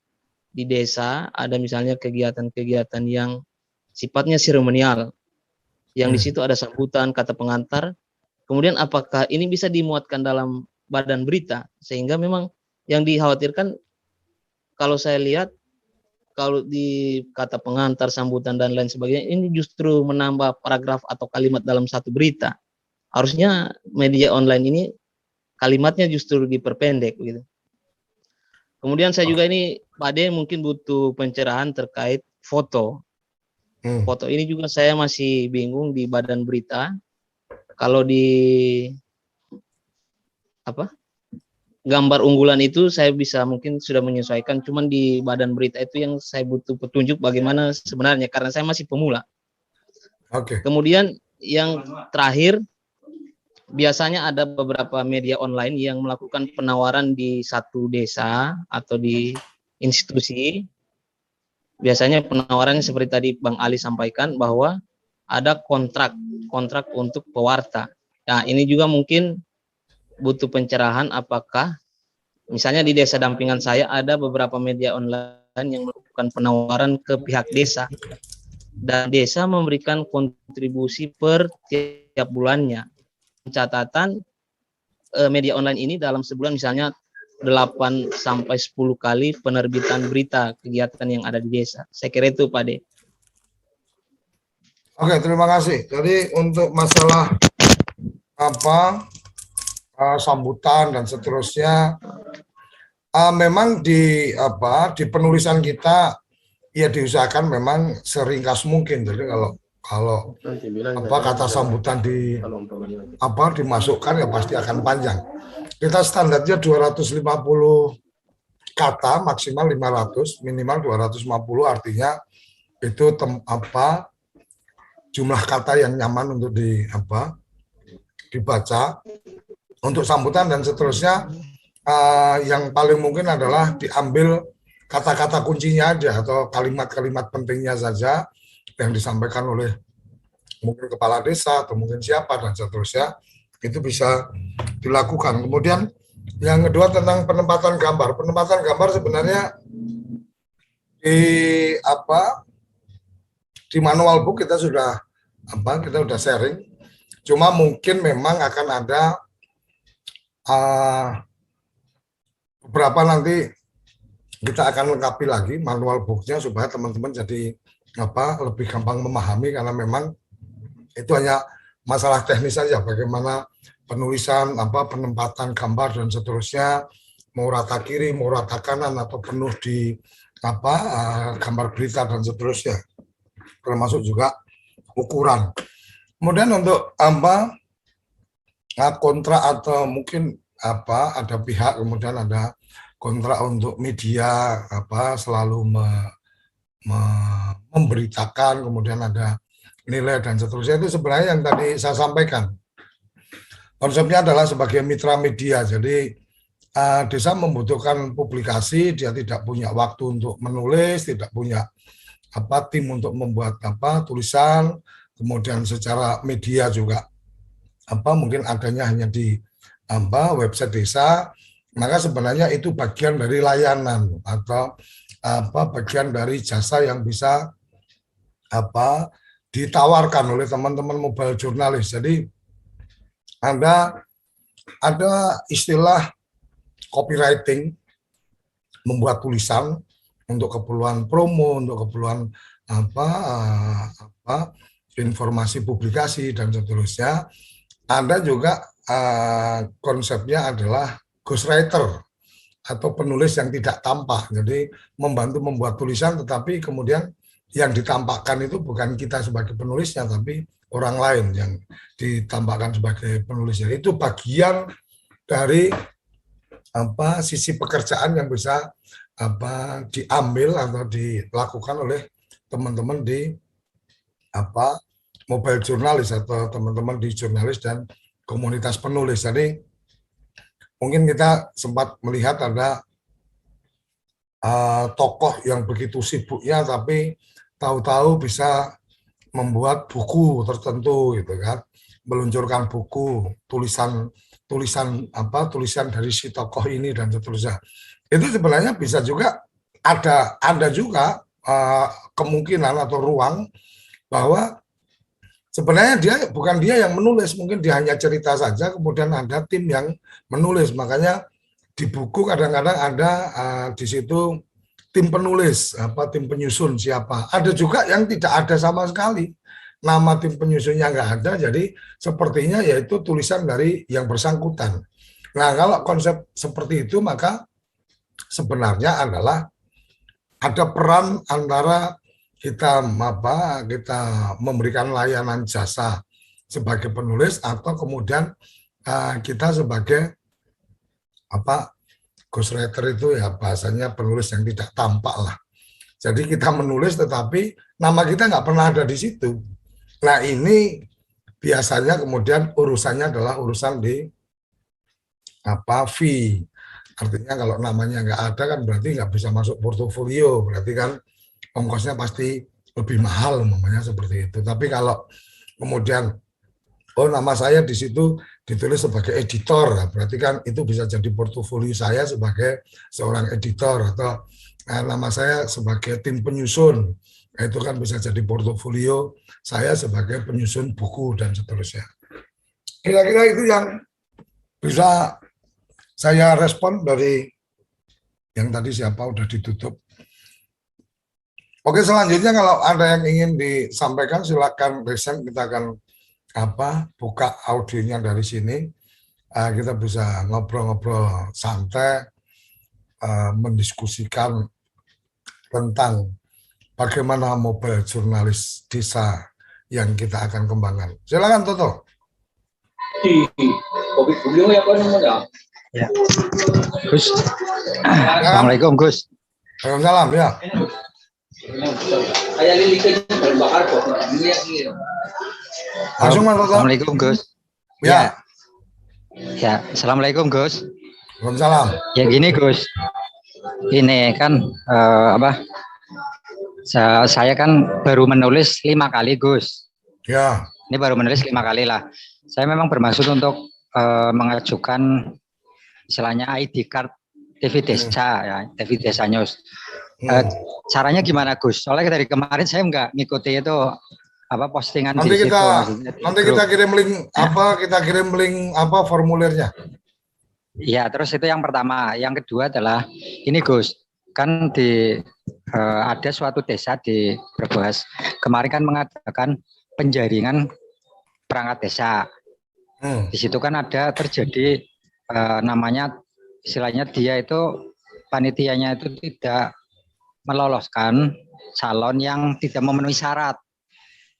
[SPEAKER 7] di desa ada misalnya kegiatan-kegiatan yang sifatnya seremonial, yang di situ ada sambutan, kata pengantar. Kemudian apakah ini bisa dimuatkan dalam badan berita, sehingga memang yang dikhawatirkan kalau saya lihat kalau di kata pengantar, sambutan dan lain sebagainya ini justru menambah paragraf atau kalimat dalam satu berita. Harusnya media online ini kalimatnya justru diperpendek gitu. Kemudian saya juga ini Pak De mungkin butuh pencerahan terkait foto. Foto ini juga saya masih bingung di badan berita. Kalau di gambar unggulan itu saya bisa mungkin sudah menyesuaikan, cuman di badan berita itu yang saya butuh petunjuk bagaimana sebenarnya karena saya masih pemula. Kemudian yang terakhir, biasanya ada beberapa media online yang melakukan penawaran di satu desa atau di institusi. Biasanya penawarannya seperti tadi Bang Ali sampaikan bahwa ada kontrak untuk pewarta. Nah, ini juga mungkin butuh pencerahan apakah misalnya di desa dampingan saya ada beberapa media online yang melakukan penawaran ke pihak desa. Dan desa memberikan kontribusi per tiap bulannya. Catatan media online ini dalam sebulan misalnya 8 sampai 10 kali penerbitan berita kegiatan yang ada di desa. Saya kira itu Pak De.
[SPEAKER 1] Oke, terima kasih. Jadi untuk masalah sambutan dan seterusnya Memang di penulisan kita ya diusahakan memang seringkas mungkin. Jadi kalau kata sambutan dimasukkan ya pasti akan panjang. Kita standarnya 250 kata, maksimal 500, minimal 250, artinya itu jumlah kata yang nyaman untuk dibaca. Untuk sambutan dan seterusnya, yang paling mungkin adalah diambil kata-kata kuncinya aja atau kalimat-kalimat pentingnya saja yang disampaikan oleh mungkin kepala desa atau mungkin siapa dan seterusnya, itu bisa dilakukan. Kemudian yang kedua tentang penempatan gambar. Penempatan gambar sebenarnya di manual book kita sudah sharing. Cuma mungkin memang akan ada beberapa nanti kita akan lengkapi lagi manual booknya supaya teman-teman jadi lebih gampang memahami, karena memang itu hanya masalah teknis saja, bagaimana penulisan, penempatan gambar dan seterusnya, mau rata kiri, mau rata kanan atau penuh di gambar berita dan seterusnya, termasuk juga ukuran. Kemudian untuk kontrak atau mungkin ada pihak kemudian ada kontrak untuk media selalu memberitakan, kemudian ada nilai dan seterusnya, itu sebenarnya yang tadi saya sampaikan. Konsepnya adalah sebagai mitra media, jadi desa membutuhkan publikasi, dia tidak punya waktu untuk menulis, tidak punya tim untuk membuat tulisan, kemudian secara media juga mungkin adanya hanya di website desa, maka sebenarnya itu bagian dari layanan atau bagian dari jasa yang bisa ditawarkan oleh teman-teman mobile jurnalis. Jadi ada istilah copywriting, membuat tulisan untuk keperluan promo, untuk keperluan informasi publikasi dan seterusnya. Ada juga konsepnya adalah ghostwriter atau penulis yang tidak tampak. Jadi membantu membuat tulisan, tetapi kemudian yang ditampakkan itu bukan kita sebagai penulisnya, tapi orang lain yang ditampakkan sebagai penulisnya. Itu bagian dari sisi pekerjaan yang bisa diambil atau dilakukan oleh teman-teman di mobile jurnalis atau teman-teman di jurnalis dan komunitas penulis. Jadi mungkin kita sempat melihat ada tokoh yang begitu sibuknya tapi tahu-tahu bisa membuat buku tertentu gitu kan, meluncurkan buku, tulisan dari si tokoh ini dan seterusnya. Itu sebenarnya bisa juga ada juga kemungkinan atau ruang bahwa sebenarnya bukan dia yang menulis, mungkin dia hanya cerita saja, kemudian ada tim yang menulis. Makanya di buku kadang-kadang ada di situ tim penulis, tim penyusun siapa. Ada juga yang tidak ada sama sekali, nama tim penyusunnya nggak ada, jadi sepertinya yaitu tulisan dari yang bersangkutan. Nah, kalau konsep seperti itu, maka sebenarnya adalah ada peran antara kita memberikan layanan jasa sebagai penulis atau kemudian kita sebagai ghostwriter itu ya bahasanya penulis yang tidak tampak lah. Jadi kita menulis tetapi nama kita nggak pernah ada di situ. Nah ini biasanya kemudian urusannya adalah urusan di fee. Artinya kalau namanya nggak ada kan berarti nggak bisa masuk portofolio. Berarti kan ongkosnya pasti lebih mahal, namanya seperti itu. Tapi kalau kemudian nama saya di situ ditulis sebagai editor, berarti kan itu bisa jadi portofolio saya sebagai seorang editor, atau nama saya sebagai tim penyusun, itu kan bisa jadi portofolio saya sebagai penyusun buku dan seterusnya. Kira-kira itu yang bisa saya respon dari yang tadi siapa udah ditutup. Oke, selanjutnya kalau ada yang ingin disampaikan silakan Resen, kita akan buka audionya dari sini. Kita bisa ngobrol-ngobrol santai mendiskusikan tentang bagaimana mobile jurnalis desa yang kita akan kembangkan. Silakan Toto.
[SPEAKER 8] Ya. Gus. Assalamualaikum Gus.
[SPEAKER 1] Waalaikumsalam ya. Langsung Mas Toto.
[SPEAKER 8] Assalamualaikum Gus.
[SPEAKER 1] Ya.
[SPEAKER 8] Ya, Assalamualaikum Gus.
[SPEAKER 1] Waalaikumsalam.
[SPEAKER 8] Ya gini Gus. Ini kan saya kan baru menulis 5 kali Gus.
[SPEAKER 1] Ya.
[SPEAKER 8] Ini baru menulis 5 kali lah. Saya memang bermaksud untuk mengajukan istilahnya ID card TV Desa ya, TV Desa News. Caranya gimana Gus? Soalnya dari kemarin saya nggak ngikuti itu postingan
[SPEAKER 1] nanti
[SPEAKER 8] di
[SPEAKER 1] kita
[SPEAKER 8] situ.
[SPEAKER 1] Nanti kita kirim link formulirnya.
[SPEAKER 8] Iya, terus itu yang pertama. Yang kedua adalah ini Gus, kan ada suatu desa di Brebes kemarin kan mengadakan penjaringan perangkat desa. Di situ kan ada terjadi namanya istilahnya dia itu panitianya itu tidak meloloskan calon yang tidak memenuhi syarat.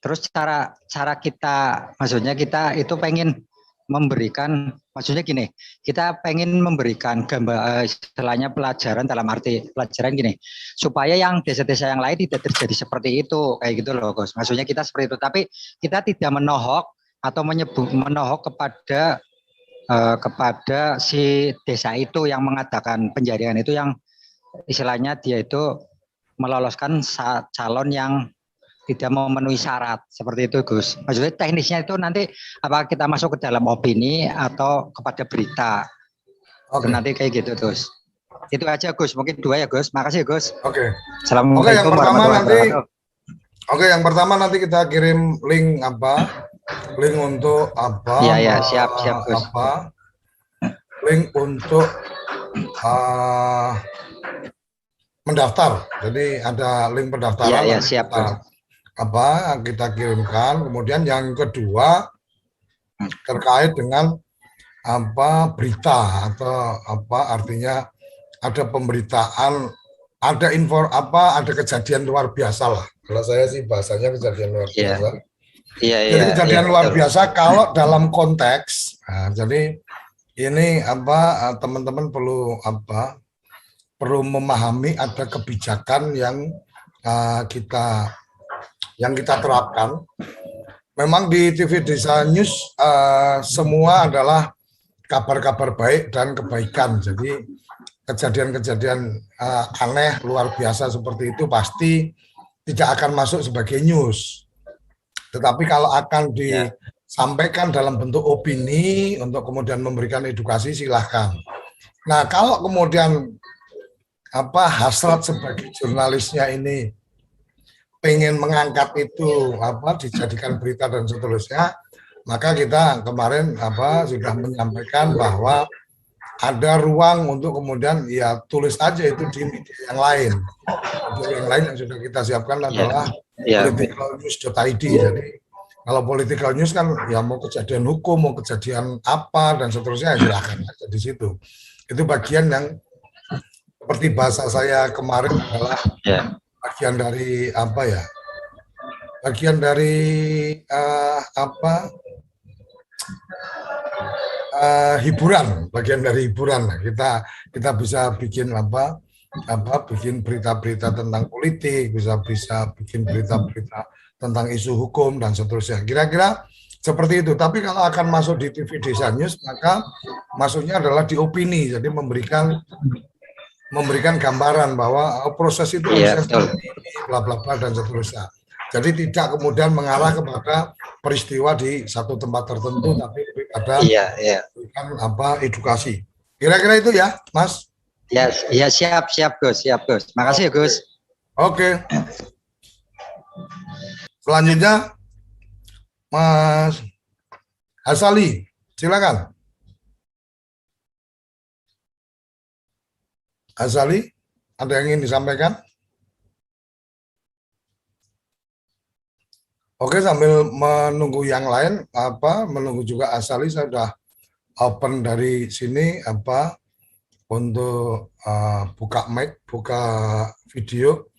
[SPEAKER 8] Terus cara kita, maksudnya kita itu pengen memberikan, maksudnya gini, kita pengen memberikan gambar istilahnya pelajaran dalam arti pelajaran gini, supaya yang desa-desa yang lain tidak terjadi seperti itu, kayak gitu loh Gus. Maksudnya kita seperti itu, tapi kita tidak menohok atau menohok kepada si desa itu yang mengadakan penjaringan itu yang istilahnya dia itu meloloskan calon yang tidak memenuhi syarat seperti itu Gus. Maksudnya teknisnya itu nanti apa kita masuk ke dalam opini atau kepada berita. Oke. Nanti kayak gitu Gus. Itu aja Gus. Mungkin 2 ya Gus. Makasih Gus.
[SPEAKER 1] Oke.
[SPEAKER 8] Assalamualaikum warahmatullahi wabarakatuh.
[SPEAKER 1] Oke, yang pertama nanti kita kirim link link untuk
[SPEAKER 8] Iya, siap Gus.
[SPEAKER 1] Link untuk mendaftar. Jadi ada link pendaftaran.
[SPEAKER 8] Iya, siap Gus.
[SPEAKER 1] Kita kirimkan. Kemudian yang kedua terkait dengan berita atau artinya ada pemberitaan, ada ada kejadian luar biasa lah. Kalau saya sih bahasanya kejadian luar biasa. Jadi kejadian luar biasa kalau dalam konteks. Nah, jadi ini teman-teman perlu memahami ada kebijakan yang kita terapkan. Memang di TV Desa News semua adalah kabar-kabar baik dan kebaikan. Jadi kejadian-kejadian aneh luar biasa seperti itu pasti tidak akan masuk sebagai news. Tetapi kalau akan disampaikan dalam bentuk opini untuk kemudian memberikan edukasi, silahkan. Nah, kalau kemudian hasrat sebagai jurnalisnya ini pengen mengangkat itu dijadikan berita dan seterusnya, maka kita kemarin sudah menyampaikan bahwa ada ruang untuk kemudian tulis aja itu di media yang lain. Media yang lain yang sudah kita siapkan adalah politicalnews.id. Jadi kalau political news kan mau kejadian hukum, mau kejadian apa dan seterusnya silakan aja di situ. Itu bagian yang seperti bahasa saya kemarin adalah bagian dari bagian dari hiburan, bagian dari hiburan. Kita bisa bikin bikin berita-berita tentang politik, bisa bikin berita-berita tentang isu hukum dan seterusnya. Kira-kira seperti itu. Tapi kalau akan masuk di TV Desa News, maka masuknya adalah di opini, jadi memberikan gambaran bahwa proses itu bla bla bla dan seterusnya. Jadi tidak kemudian mengarah kepada peristiwa di satu tempat tertentu, tapi lebih pada edukasi. Kira-kira itu ya, Mas?
[SPEAKER 8] Ya, siap Gus. Makasih ya Gus.
[SPEAKER 1] Oke. Selanjutnya Mas Hasali, silakan. Hasali, ada yang ingin disampaikan? Oke, sambil menunggu yang lain, menunggu juga Hasali, saya sudah open dari sini, untuk buka mic, buka video.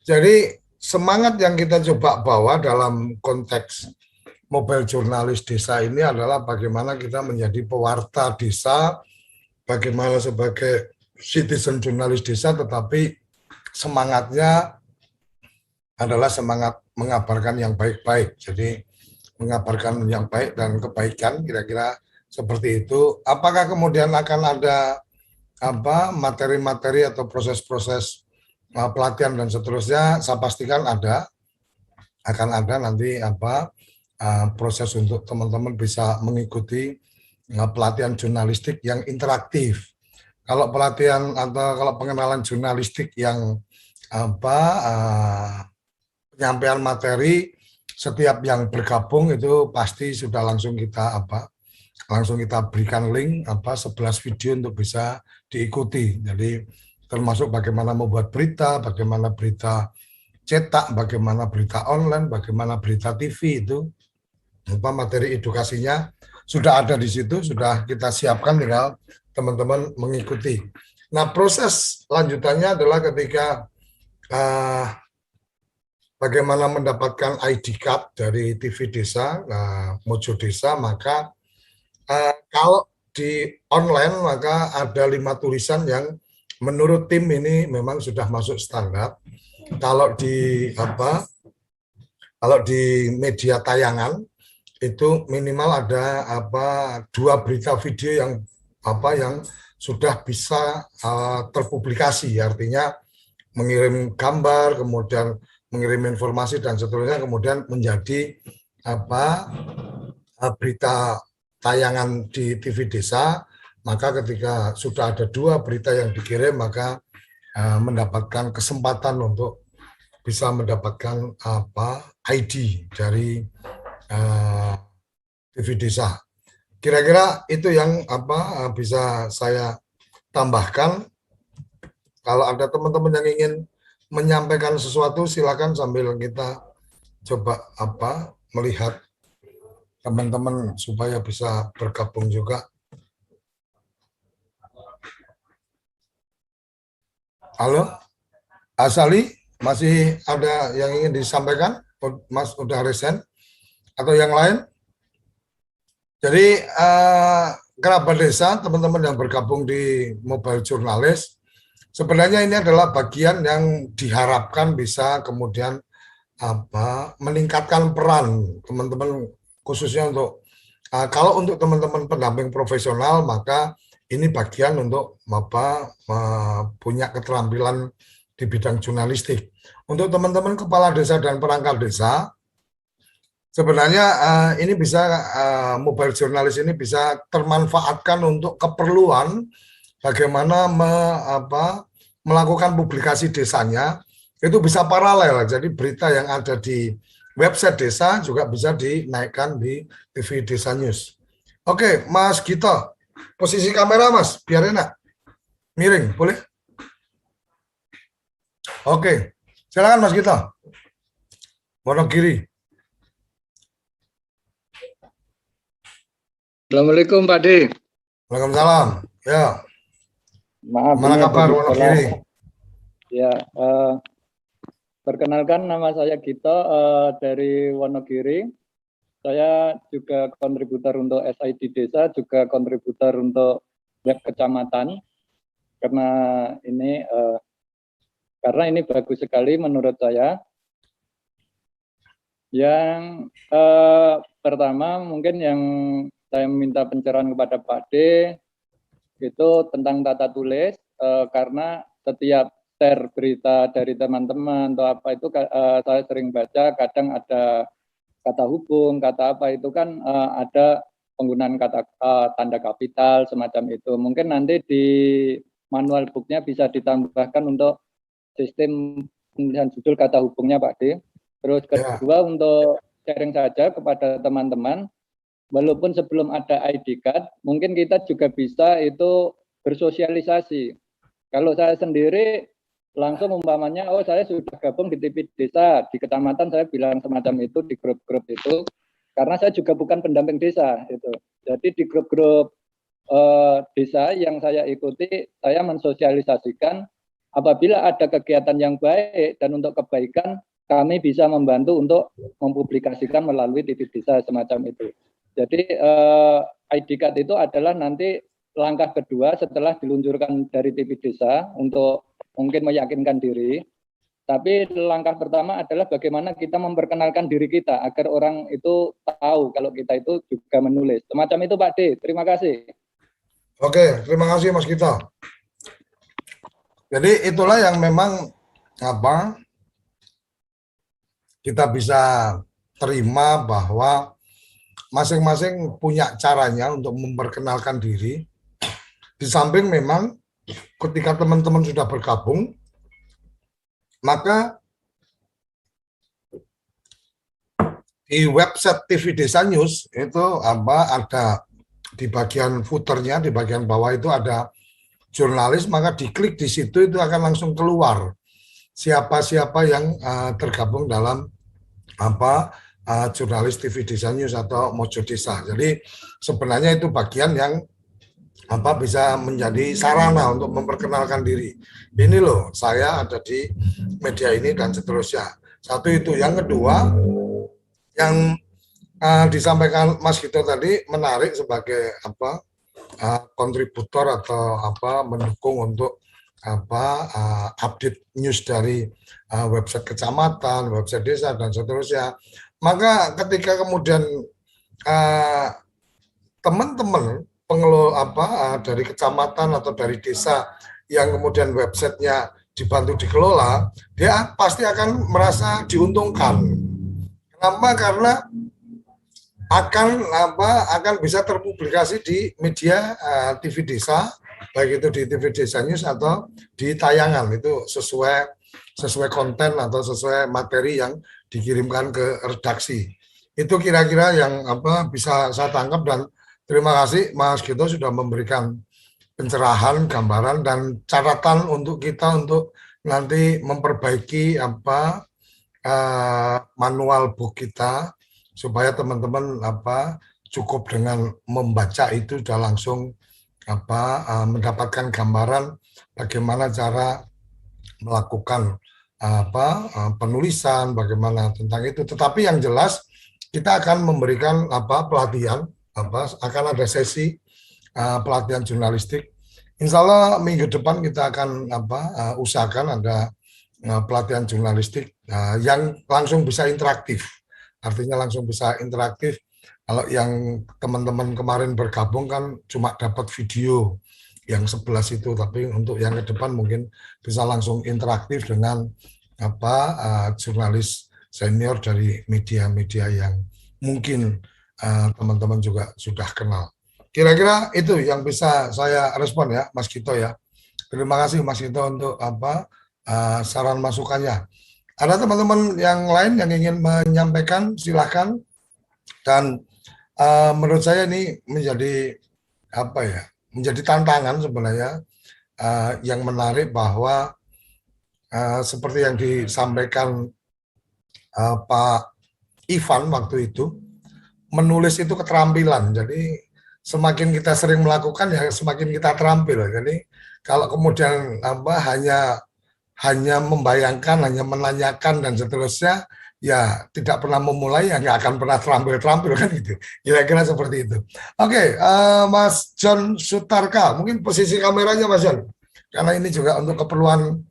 [SPEAKER 1] Jadi semangat yang kita coba bawa dalam konteks mobile jurnalis desa ini adalah bagaimana kita menjadi pewarta desa, bagaimana sebagai citizen jurnalis desa, tetapi semangatnya adalah semangat mengabarkan yang baik-baik. Jadi mengabarkan yang baik dan kebaikan, kira-kira seperti itu. Apakah kemudian akan ada materi-materi atau proses-proses pelatihan dan seterusnya? Saya pastikan akan ada nanti proses untuk teman-teman bisa mengikuti pelatihan jurnalistik yang interaktif. Kalau pelatihan atau kalau pengenalan jurnalistik yang penyampaian materi, setiap yang bergabung itu pasti sudah langsung kita berikan link 11 video untuk bisa diikuti. Jadi termasuk bagaimana membuat berita, bagaimana berita cetak, bagaimana berita online, bagaimana berita TV, itu materi edukasinya sudah ada di situ, sudah kita siapkan, tinggal teman-teman mengikuti. Nah, proses lanjutannya adalah ketika bagaimana mendapatkan ID card dari TV Desa, Mojo Desa, maka kalau di online maka ada 5 tulisan yang menurut tim ini memang sudah masuk standar. Kalau di media tayangan itu minimal ada 2 berita video yang sudah bisa terpublikasi, artinya mengirim gambar, kemudian mengirim informasi dan seterusnya, kemudian menjadi berita tayangan di TV Desa. Maka ketika sudah ada 2 berita yang dikirim, maka mendapatkan kesempatan untuk bisa mendapatkan ID dari TV Desa. Kira-kira itu yang bisa saya tambahkan. Kalau ada teman-teman yang ingin menyampaikan sesuatu, silakan sambil kita coba melihat teman-teman supaya bisa bergabung juga. Halo, Asali, masih ada yang ingin disampaikan? Mas udah resen atau yang lain? Jadi kerabat desa, teman-teman yang bergabung di Mobile Jurnalis, sebenarnya ini adalah bagian yang diharapkan bisa kemudian meningkatkan peran teman-teman, khususnya untuk kalau untuk teman-teman pendamping profesional, maka ini bagian untuk punya keterampilan di bidang jurnalistik. Untuk teman-teman kepala desa dan perangkat desa, sebenarnya ini bisa mobile jurnalis ini bisa termanfaatkan untuk keperluan bagaimana melakukan publikasi desanya, itu bisa paralel. Jadi berita yang ada di website desa juga bisa dinaikkan di TV Desa News. Oke, Mas Gito, posisi kamera Mas, biar enak. Miring, boleh? Oke, silakan Mas Gito. Wonogiri.
[SPEAKER 9] Assalamualaikum Pak D.
[SPEAKER 1] Waalaikumsalam. Ya.
[SPEAKER 9] Maaf,
[SPEAKER 1] Mana kabar Wonogiri?
[SPEAKER 9] Ya, perkenalkan nama saya Gito dari Wonogiri. Saya juga kontributor untuk SID Desa, juga kontributor untuk web kecamatan. Karena ini bagus sekali menurut saya. Yang pertama mungkin yang saya minta pencerahan kepada Pak D itu tentang tata tulis, karena setiap share berita dari teman-teman atau apa itu saya sering baca, kadang ada kata hukum, kata apa itu kan ada penggunaan kata tanda kapital semacam itu. Mungkin nanti di manual booknya bisa ditambahkan untuk sistem pemilihan judul kata hukumnya Pak D. Terus kedua untuk sharing saja kepada teman-teman, walaupun sebelum ada ID card, mungkin kita juga bisa itu bersosialisasi. Kalau saya sendiri langsung umpamanya, oh saya sudah gabung di TV Desa, di kecamatan saya bilang semacam itu di grup-grup itu, karena saya juga bukan pendamping desa itu. Jadi di grup-grup desa yang saya ikuti, saya mensosialisasikan apabila ada kegiatan yang baik dan untuk kebaikan, kami bisa membantu untuk mempublikasikan melalui TV desa semacam itu. Jadi ID card itu adalah nanti langkah kedua setelah diluncurkan dari TV desa untuk mungkin meyakinkan diri. Tapi langkah pertama adalah bagaimana kita memperkenalkan diri kita agar orang itu tahu kalau kita itu juga menulis. Semacam itu Pak D. Terima kasih.
[SPEAKER 1] Oke, terima kasih Mas Gito. Jadi itulah yang memang kita bisa terima bahwa masing-masing punya caranya untuk memperkenalkan diri. Di samping memang ketika teman-teman sudah bergabung, maka di website TV Desa News itu ada di bagian footernya, di bagian bawah itu ada jurnalis, maka diklik di situ itu akan langsung keluar siapa-siapa yang tergabung dalam jurnalis TV Desa News atau Mojo Desa. Jadi sebenarnya itu bagian yang bisa menjadi sarana untuk memperkenalkan diri. Ini loh, saya ada di media ini dan seterusnya. Satu itu. Yang kedua, yang disampaikan Mas Gito tadi menarik sebagai kontributor atau mendukung untuk update news dari website kecamatan, website desa dan seterusnya. Maka ketika kemudian teman-teman pengelola dari kecamatan atau dari desa yang kemudian websitenya dibantu dikelola, dia pasti akan merasa diuntungkan. Kenapa? Karena akan bisa terpublikasi di media TV Desa, baik itu di TV Desa News atau di tayangan, itu sesuai konten atau sesuai materi yang dikirimkan ke redaksi. Itu kira-kira yang bisa saya tangkap, dan terima kasih Mas Gito sudah memberikan pencerahan, gambaran, dan catatan untuk kita untuk nanti memperbaiki manual book kita supaya teman-teman cukup dengan membaca itu sudah langsung mendapatkan gambaran bagaimana cara melakukan penulisan, bagaimana tentang itu. Tetapi yang jelas kita akan memberikan pelatihan, akan ada sesi pelatihan jurnalistik. Insya Allah minggu depan kita akan usahakan ada pelatihan jurnalistik yang langsung bisa interaktif. Artinya langsung bisa interaktif. Kalau yang teman-teman kemarin bergabung kan cuma dapat video yang 11 itu, tapi untuk yang ke depan mungkin bisa langsung interaktif dengan jurnalis senior dari media-media yang mungkin teman-teman juga sudah kenal. Kira-kira itu yang bisa saya respon ya, Mas Gito ya. Terima kasih Mas Gito untuk saran masukannya. Ada teman-teman yang lain yang ingin menyampaikan, silakan. Dan menurut saya ini menjadi menjadi tantangan sebenarnya yang menarik, bahwa seperti yang disampaikan Pak Ivan waktu itu, menulis itu keterampilan. Jadi semakin kita sering melakukan ya semakin kita terampil. Jadi kalau kemudian hanya membayangkan, hanya menanyakan dan seterusnya, ya tidak pernah memulai, ya nggak akan pernah terampil kan gitu. Kira-kira seperti itu. Oke, Mas John Sutarka, mungkin posisi kameranya Mas John, karena ini juga untuk keperluan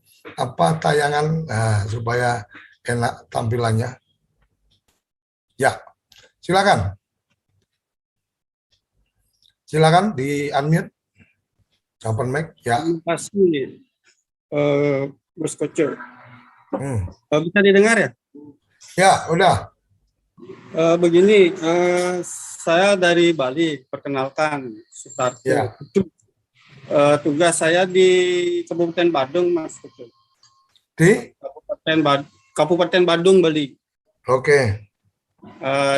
[SPEAKER 1] tayangan, supaya enak tampilannya. Ya, silakan. Silakan di unmute, open mic ya.
[SPEAKER 10] Terima kasih, Gus Koco. Bisa didengar ya?
[SPEAKER 1] Ya, udah.
[SPEAKER 10] Begini, saya dari Bali, perkenalkan Sutarto.
[SPEAKER 1] Ya.
[SPEAKER 10] Tugas saya di Kabupaten Badung, Mas Koco.
[SPEAKER 1] Di?
[SPEAKER 10] Kabupaten Badung, Bali.
[SPEAKER 1] Oke.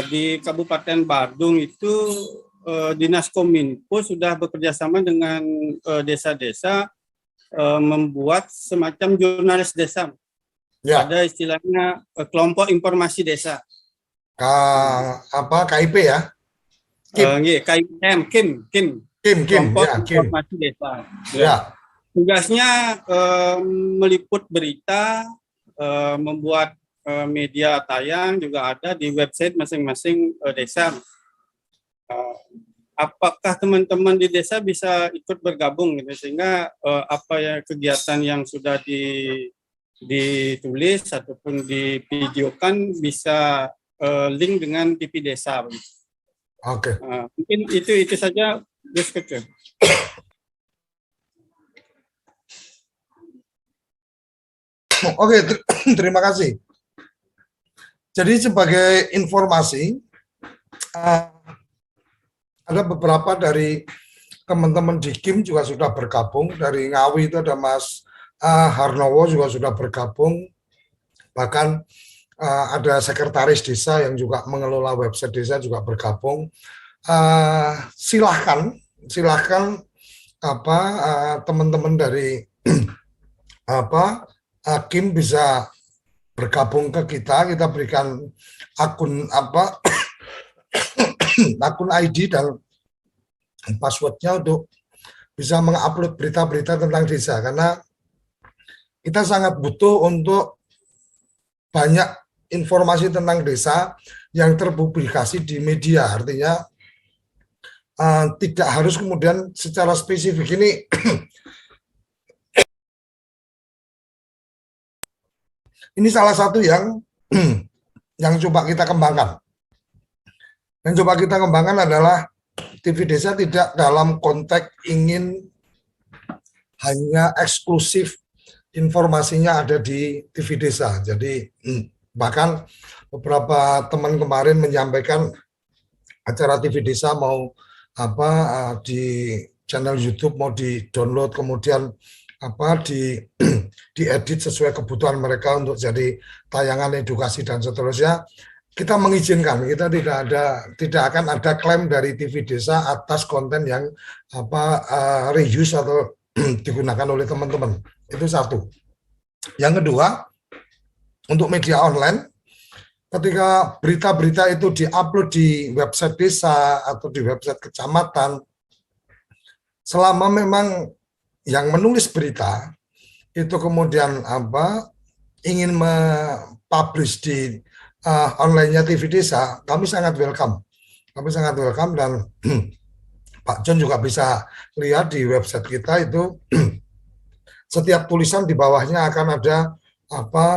[SPEAKER 10] Di Kabupaten Badung itu Dinas Kominfo sudah bekerja sama dengan desa-desa membuat semacam jurnalis desa.
[SPEAKER 1] Ya.
[SPEAKER 10] Ada istilahnya kelompok informasi desa.
[SPEAKER 1] KIP ya?
[SPEAKER 10] KIM.
[SPEAKER 1] Kim,
[SPEAKER 10] kelompok
[SPEAKER 1] ya, Kim.
[SPEAKER 10] informasi desa.
[SPEAKER 1] Ya.
[SPEAKER 10] Tugasnya meliput berita, membuat media tayang juga ada di website masing-masing desa. Apakah teman-teman di desa bisa ikut bergabung gitu, sehingga apa ya kegiatan yang sudah ditulis ataupun divideokan bisa link dengan TV desa.
[SPEAKER 1] Oke.
[SPEAKER 10] Mungkin itu saja diskusi.
[SPEAKER 1] Oke, terima kasih. Jadi sebagai informasi, ada beberapa dari teman-teman di Kim juga sudah bergabung. Dari Ngawi itu ada Mas Harnowo juga sudah bergabung. Bahkan ada sekretaris desa yang juga mengelola website desa juga bergabung. Silahkan teman-teman dari Kim bisa bergabung ke kita berikan akun akun ID dan passwordnya untuk bisa mengupload berita-berita tentang desa, karena kita sangat butuh untuk banyak informasi tentang desa yang terpublikasi di media. Artinya tidak harus kemudian secara spesifik ini ini salah satu yang coba kita kembangkan. Yang coba kita kembangkan adalah TV Desa tidak dalam konteks ingin hanya eksklusif informasinya ada di TV Desa. Jadi bahkan beberapa teman kemarin menyampaikan acara TV Desa mau di channel YouTube mau di-download kemudian diedit sesuai kebutuhan mereka untuk jadi tayangan edukasi dan seterusnya. Kita mengizinkan, kita tidak akan ada klaim dari TV Desa atas konten yang reuse atau digunakan oleh teman-teman. Itu satu. Yang kedua, untuk media online, ketika berita-berita itu diupload di website desa atau di website kecamatan, selama memang yang menulis berita itu kemudian ingin mempublish di online-nya TV Desa, kami sangat welcome. Kami sangat welcome dan Pak John juga bisa lihat di website kita itu setiap tulisan di bawahnya akan ada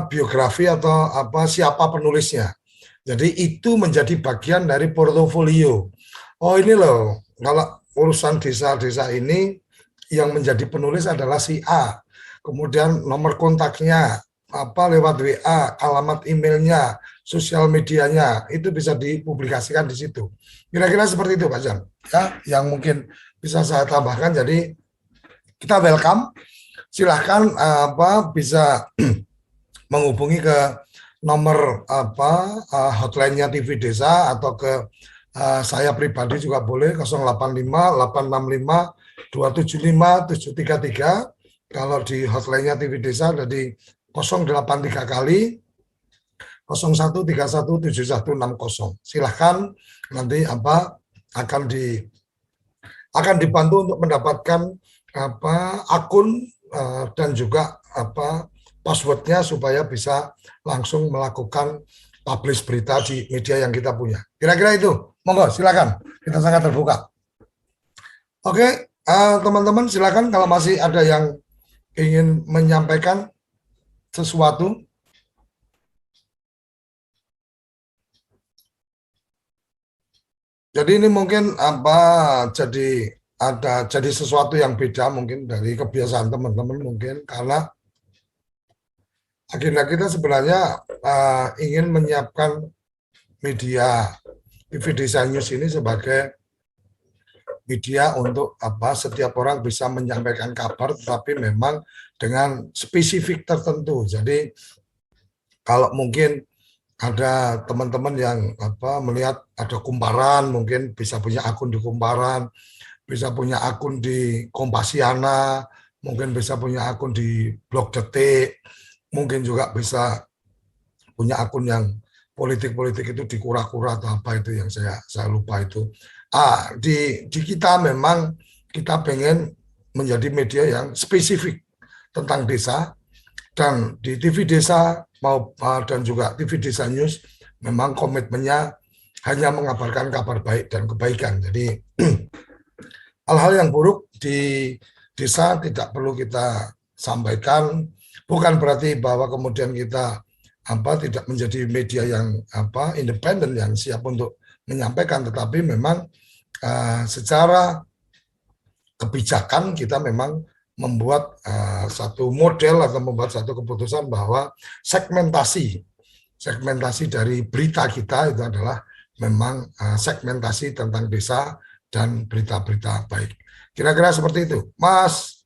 [SPEAKER 1] biografi atau siapa penulisnya. Jadi itu menjadi bagian dari portofolio. Oh ini loh, kalau urusan desa-desa ini yang menjadi penulis adalah si A. Kemudian nomor kontaknya lewat WA, alamat emailnya, sosial medianya, itu bisa dipublikasikan di situ. Kira-kira seperti itu Pak Jan. Ya, yang mungkin bisa saya tambahkan. Jadi kita welcome. Silahkan bisa menghubungi ke nomor hotline-nya TV Desa atau ke saya pribadi juga boleh 085 865 275 733. Kalau di hotline-nya TV Desa ada di 083 kali 01317160. Silahkan nanti akan dibantu untuk mendapatkan akun dan juga passwordnya supaya bisa langsung melakukan publish berita di media yang kita punya. Kira-kira itu, monggo silakan, kita sangat terbuka. Oke, teman-teman silakan kalau masih ada yang ingin menyampaikan sesuatu. Jadi ini mungkin jadi sesuatu yang beda mungkin dari kebiasaan teman-teman mungkin, karena agenda kita sebenarnya ingin menyiapkan media TV Desa News ini sebagai media untuk setiap orang bisa menyampaikan kabar, tetapi memang dengan spesifik tertentu. Jadi kalau mungkin ada teman-teman yang melihat ada Kumparan, mungkin bisa punya akun di Kumparan, bisa punya akun di Kompasiana, mungkin bisa punya akun di Blog Detik, mungkin juga bisa punya akun yang politik-politik itu di Kura-Kura atau apa itu yang saya lupa itu. Di kita memang kita pengen menjadi media yang spesifik tentang desa, dan di TV Desa dan juga TV Desa News memang komitmennya hanya mengabarkan kabar baik dan kebaikan. Jadi hal-hal yang buruk di desa tidak perlu kita sampaikan. Bukan berarti bahwa kemudian kita tidak menjadi media yang independen yang siap untuk menyampaikan, tetapi memang secara kebijakan kita memang membuat satu model atau membuat satu keputusan bahwa segmentasi dari berita kita itu adalah memang segmentasi tentang desa dan berita-berita baik. Kira-kira seperti itu. Mas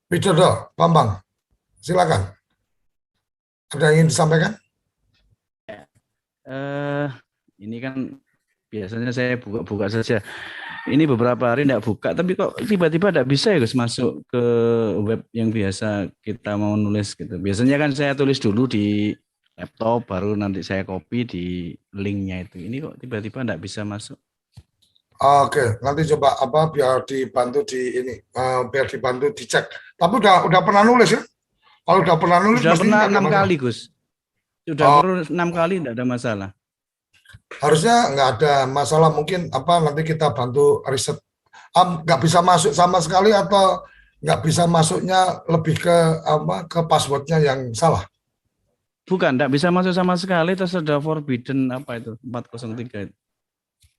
[SPEAKER 1] Widodo, Bambang, silakan. Ada yang ingin disampaikan?
[SPEAKER 4] Ini kan biasanya saya buka saja. Ini beberapa hari tidak buka, tapi kok tiba-tiba tidak bisa ya Gus masuk ke web yang biasa kita mau nulis gitu. Biasanya kan saya tulis dulu di laptop, baru nanti saya copy di linknya itu. Ini kok tiba-tiba tidak bisa masuk.
[SPEAKER 1] Oke, nanti coba biar dibantu biar dibantu dicek. Tapi udah pernah nulis ya? Kalau udah pernah nulis,
[SPEAKER 4] sudah pernah 6 kali Gus. Sudah pernah 6 kali tidak ada masalah.
[SPEAKER 1] Harusnya nggak ada masalah, mungkin nanti kita bantu riset. Nggak bisa masuk sama sekali atau nggak bisa masuknya lebih ke passwordnya yang salah?
[SPEAKER 4] Bukan, nggak bisa masuk sama sekali, terus ada forbidden 403 itu.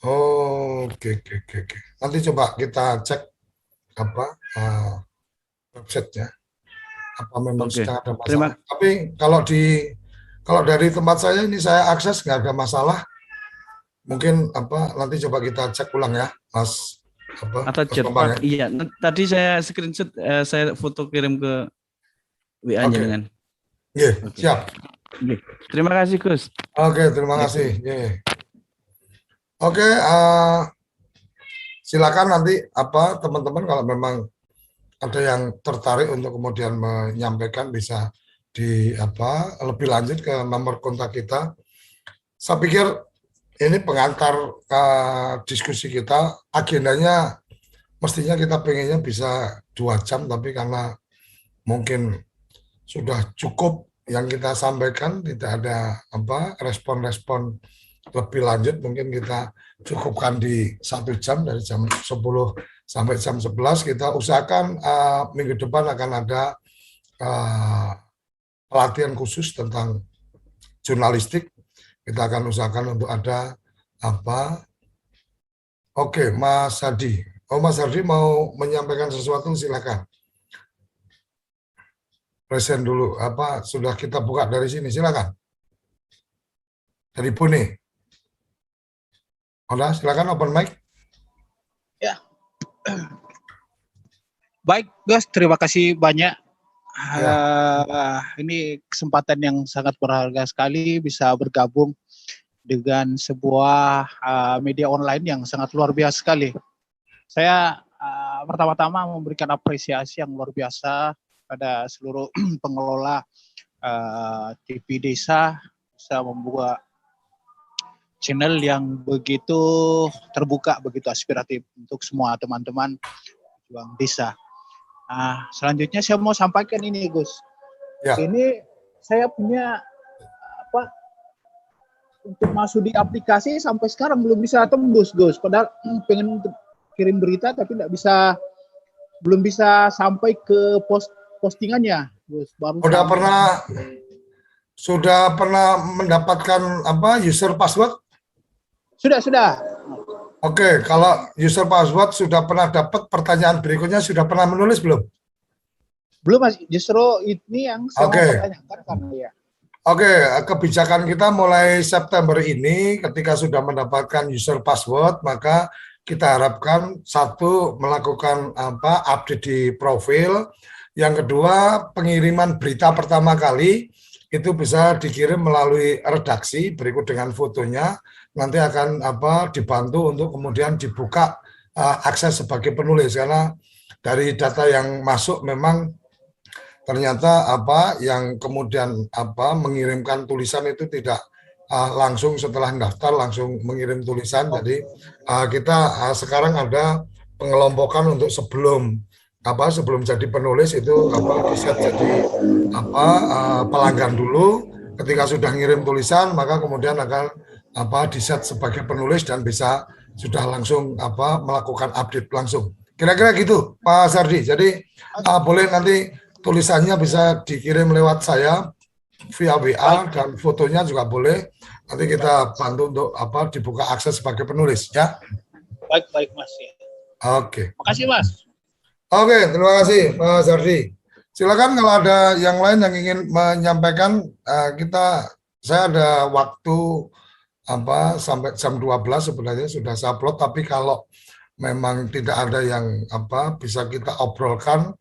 [SPEAKER 1] Oh, oke. Nanti coba kita cek websitenya. Apa memang sedang ada masalah? Tapi kalau dari tempat saya ini saya akses nggak ada masalah. Mungkin nanti coba kita cek ulang ya, Mas.
[SPEAKER 4] Atau Jetpack, iya. Tadi saya screenshot, saya foto kirim ke WA-nya kan.
[SPEAKER 1] Iya, siap.
[SPEAKER 4] Terima kasih Gus.
[SPEAKER 1] Oke, terima kasih. Oke, silakan nanti teman-teman kalau memang ada yang tertarik untuk kemudian menyampaikan bisa lebih lanjut ke nomor kontak kita. Saya pikir ini pengantar diskusi kita. Agendanya mestinya kita pengennya bisa 2 jam, tapi karena mungkin sudah cukup yang kita sampaikan, tidak ada respon-respon lebih lanjut, mungkin kita cukupkan di 1 jam, dari jam 10 sampai jam 11. Kita usahakan minggu depan akan ada pelatihan khusus tentang jurnalistik. Kita akan usahakan untuk ada Oke, Mas Hadi. Mas Hadi mau menyampaikan sesuatu, silakan. Present dulu. Sudah kita buka dari sini, silakan. Dari Bune. Udah, silakan open mic.
[SPEAKER 11] Ya. Baik, Gus, terima kasih banyak. Ini kesempatan yang sangat berharga sekali bisa bergabung dengan sebuah media online yang sangat luar biasa sekali. Saya pertama-tama memberikan apresiasi yang luar biasa pada seluruh pengelola TV Desa bisa membuat channel yang begitu terbuka, begitu aspiratif untuk semua teman-teman pejuang desa. Selanjutnya saya mau sampaikan ini, Gus. Ya. Ini saya punya untuk masuk di aplikasi sampai sekarang belum bisa tembus, Gus. Padahal pengen kirim berita tapi belum bisa sampai ke postingannya, Gus.
[SPEAKER 1] Sudah pernah mendapatkan user password?
[SPEAKER 11] Sudah.
[SPEAKER 1] Oke, kalau user password sudah pernah dapat, pertanyaan berikutnya sudah pernah menulis belum?
[SPEAKER 11] Belum, Mas. Justru ini yang saya mau pertanyakan karena ya.
[SPEAKER 1] Oke, kebijakan kita mulai September ini, ketika sudah mendapatkan user password, maka kita harapkan satu, melakukan update di profil. Yang kedua, pengiriman berita pertama kali itu bisa dikirim melalui redaksi berikut dengan fotonya. Nanti akan dibantu untuk kemudian dibuka akses sebagai penulis, karena dari data yang masuk memang ternyata yang kemudian mengirimkan tulisan itu tidak langsung setelah daftar langsung mengirim tulisan. Jadi kita sekarang ada pengelompokan untuk sebelum jadi penulis itu diset jadi pelanggan dulu. Ketika sudah ngirim tulisan, maka kemudian akan diset sebagai penulis dan bisa sudah langsung melakukan update langsung. Kira-kira gitu, Pak Sardi. Jadi boleh nanti tulisannya bisa dikirim lewat saya via WA dan fotonya juga boleh. Nanti kita bantu untuk dibuka akses sebagai penulis, ya.
[SPEAKER 11] Baik Mas.
[SPEAKER 1] Oke.
[SPEAKER 11] Makasih Mas.
[SPEAKER 1] Oke, terima kasih Mas Sardi. Silakan kalau ada yang lain yang ingin menyampaikan, saya ada waktu sampai jam 12 sebenarnya sudah saya upload, tapi kalau memang tidak ada yang bisa kita obrolkan,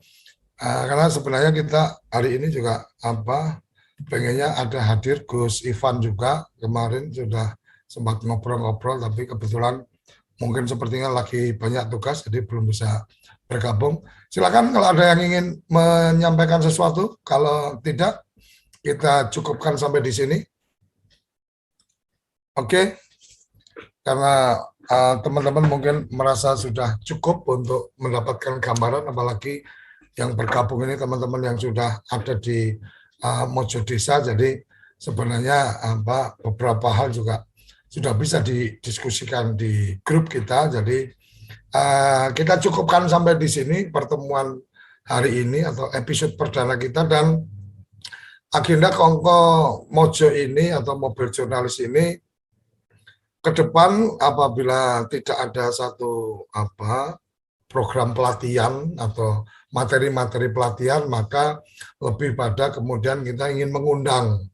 [SPEAKER 1] karena sebenarnya kita hari ini juga pengennya ada hadir Gus Ivan juga, kemarin sudah sempat ngobrol-ngobrol, tapi kebetulan mungkin sepertinya lagi banyak tugas jadi belum bisa bergabung. Silakan kalau ada yang ingin menyampaikan sesuatu, kalau tidak kita cukupkan sampai di sini. Oke, karena teman-teman mungkin merasa sudah cukup untuk mendapatkan gambaran, apalagi yang bergabung ini teman-teman yang sudah ada di Mojo Desa, jadi sebenarnya beberapa hal juga sudah bisa didiskusikan di grup kita. Jadi kita cukupkan sampai di sini pertemuan hari ini atau episode perdana kita, dan agenda Kongko Mojo ini atau mobil jurnalis ini ke depan apabila tidak ada satu program pelatihan atau materi-materi pelatihan, maka lebih pada kemudian kita ingin mengundang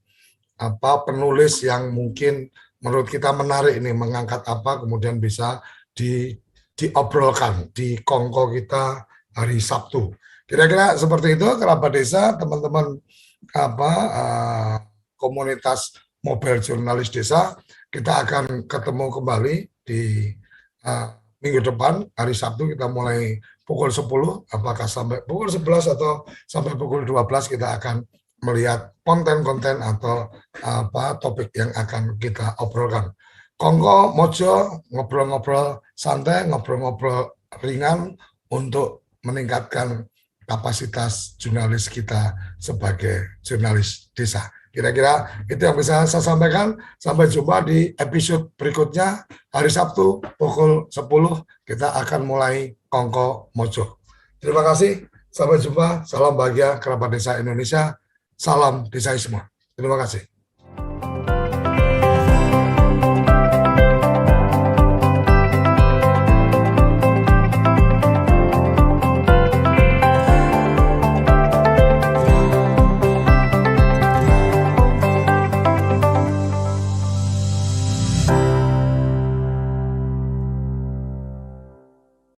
[SPEAKER 1] penulis yang mungkin menurut kita menarik ini, mengangkat kemudian bisa diobrolkan di Kongko kita hari Sabtu. Kira-kira seperti itu, kerabat desa, teman-teman komunitas mobil jurnalis desa. Kita akan ketemu kembali di minggu depan, hari Sabtu kita mulai pukul 10, apakah sampai pukul 11 atau sampai pukul 12 kita akan melihat konten-konten atau topik yang akan kita obrolkan. Kongko Mojo, ngobrol-ngobrol santai, ngobrol-ngobrol ringan untuk meningkatkan kapasitas jurnalis kita sebagai jurnalis desa. Kira-kira itu yang bisa saya sampaikan. Sampai jumpa di episode berikutnya hari Sabtu pukul 10 kita akan mulai Kongko Mojo. Terima kasih. Sampai jumpa. Salam bahagia kerabat desa Indonesia. Salam desaisme. Terima kasih.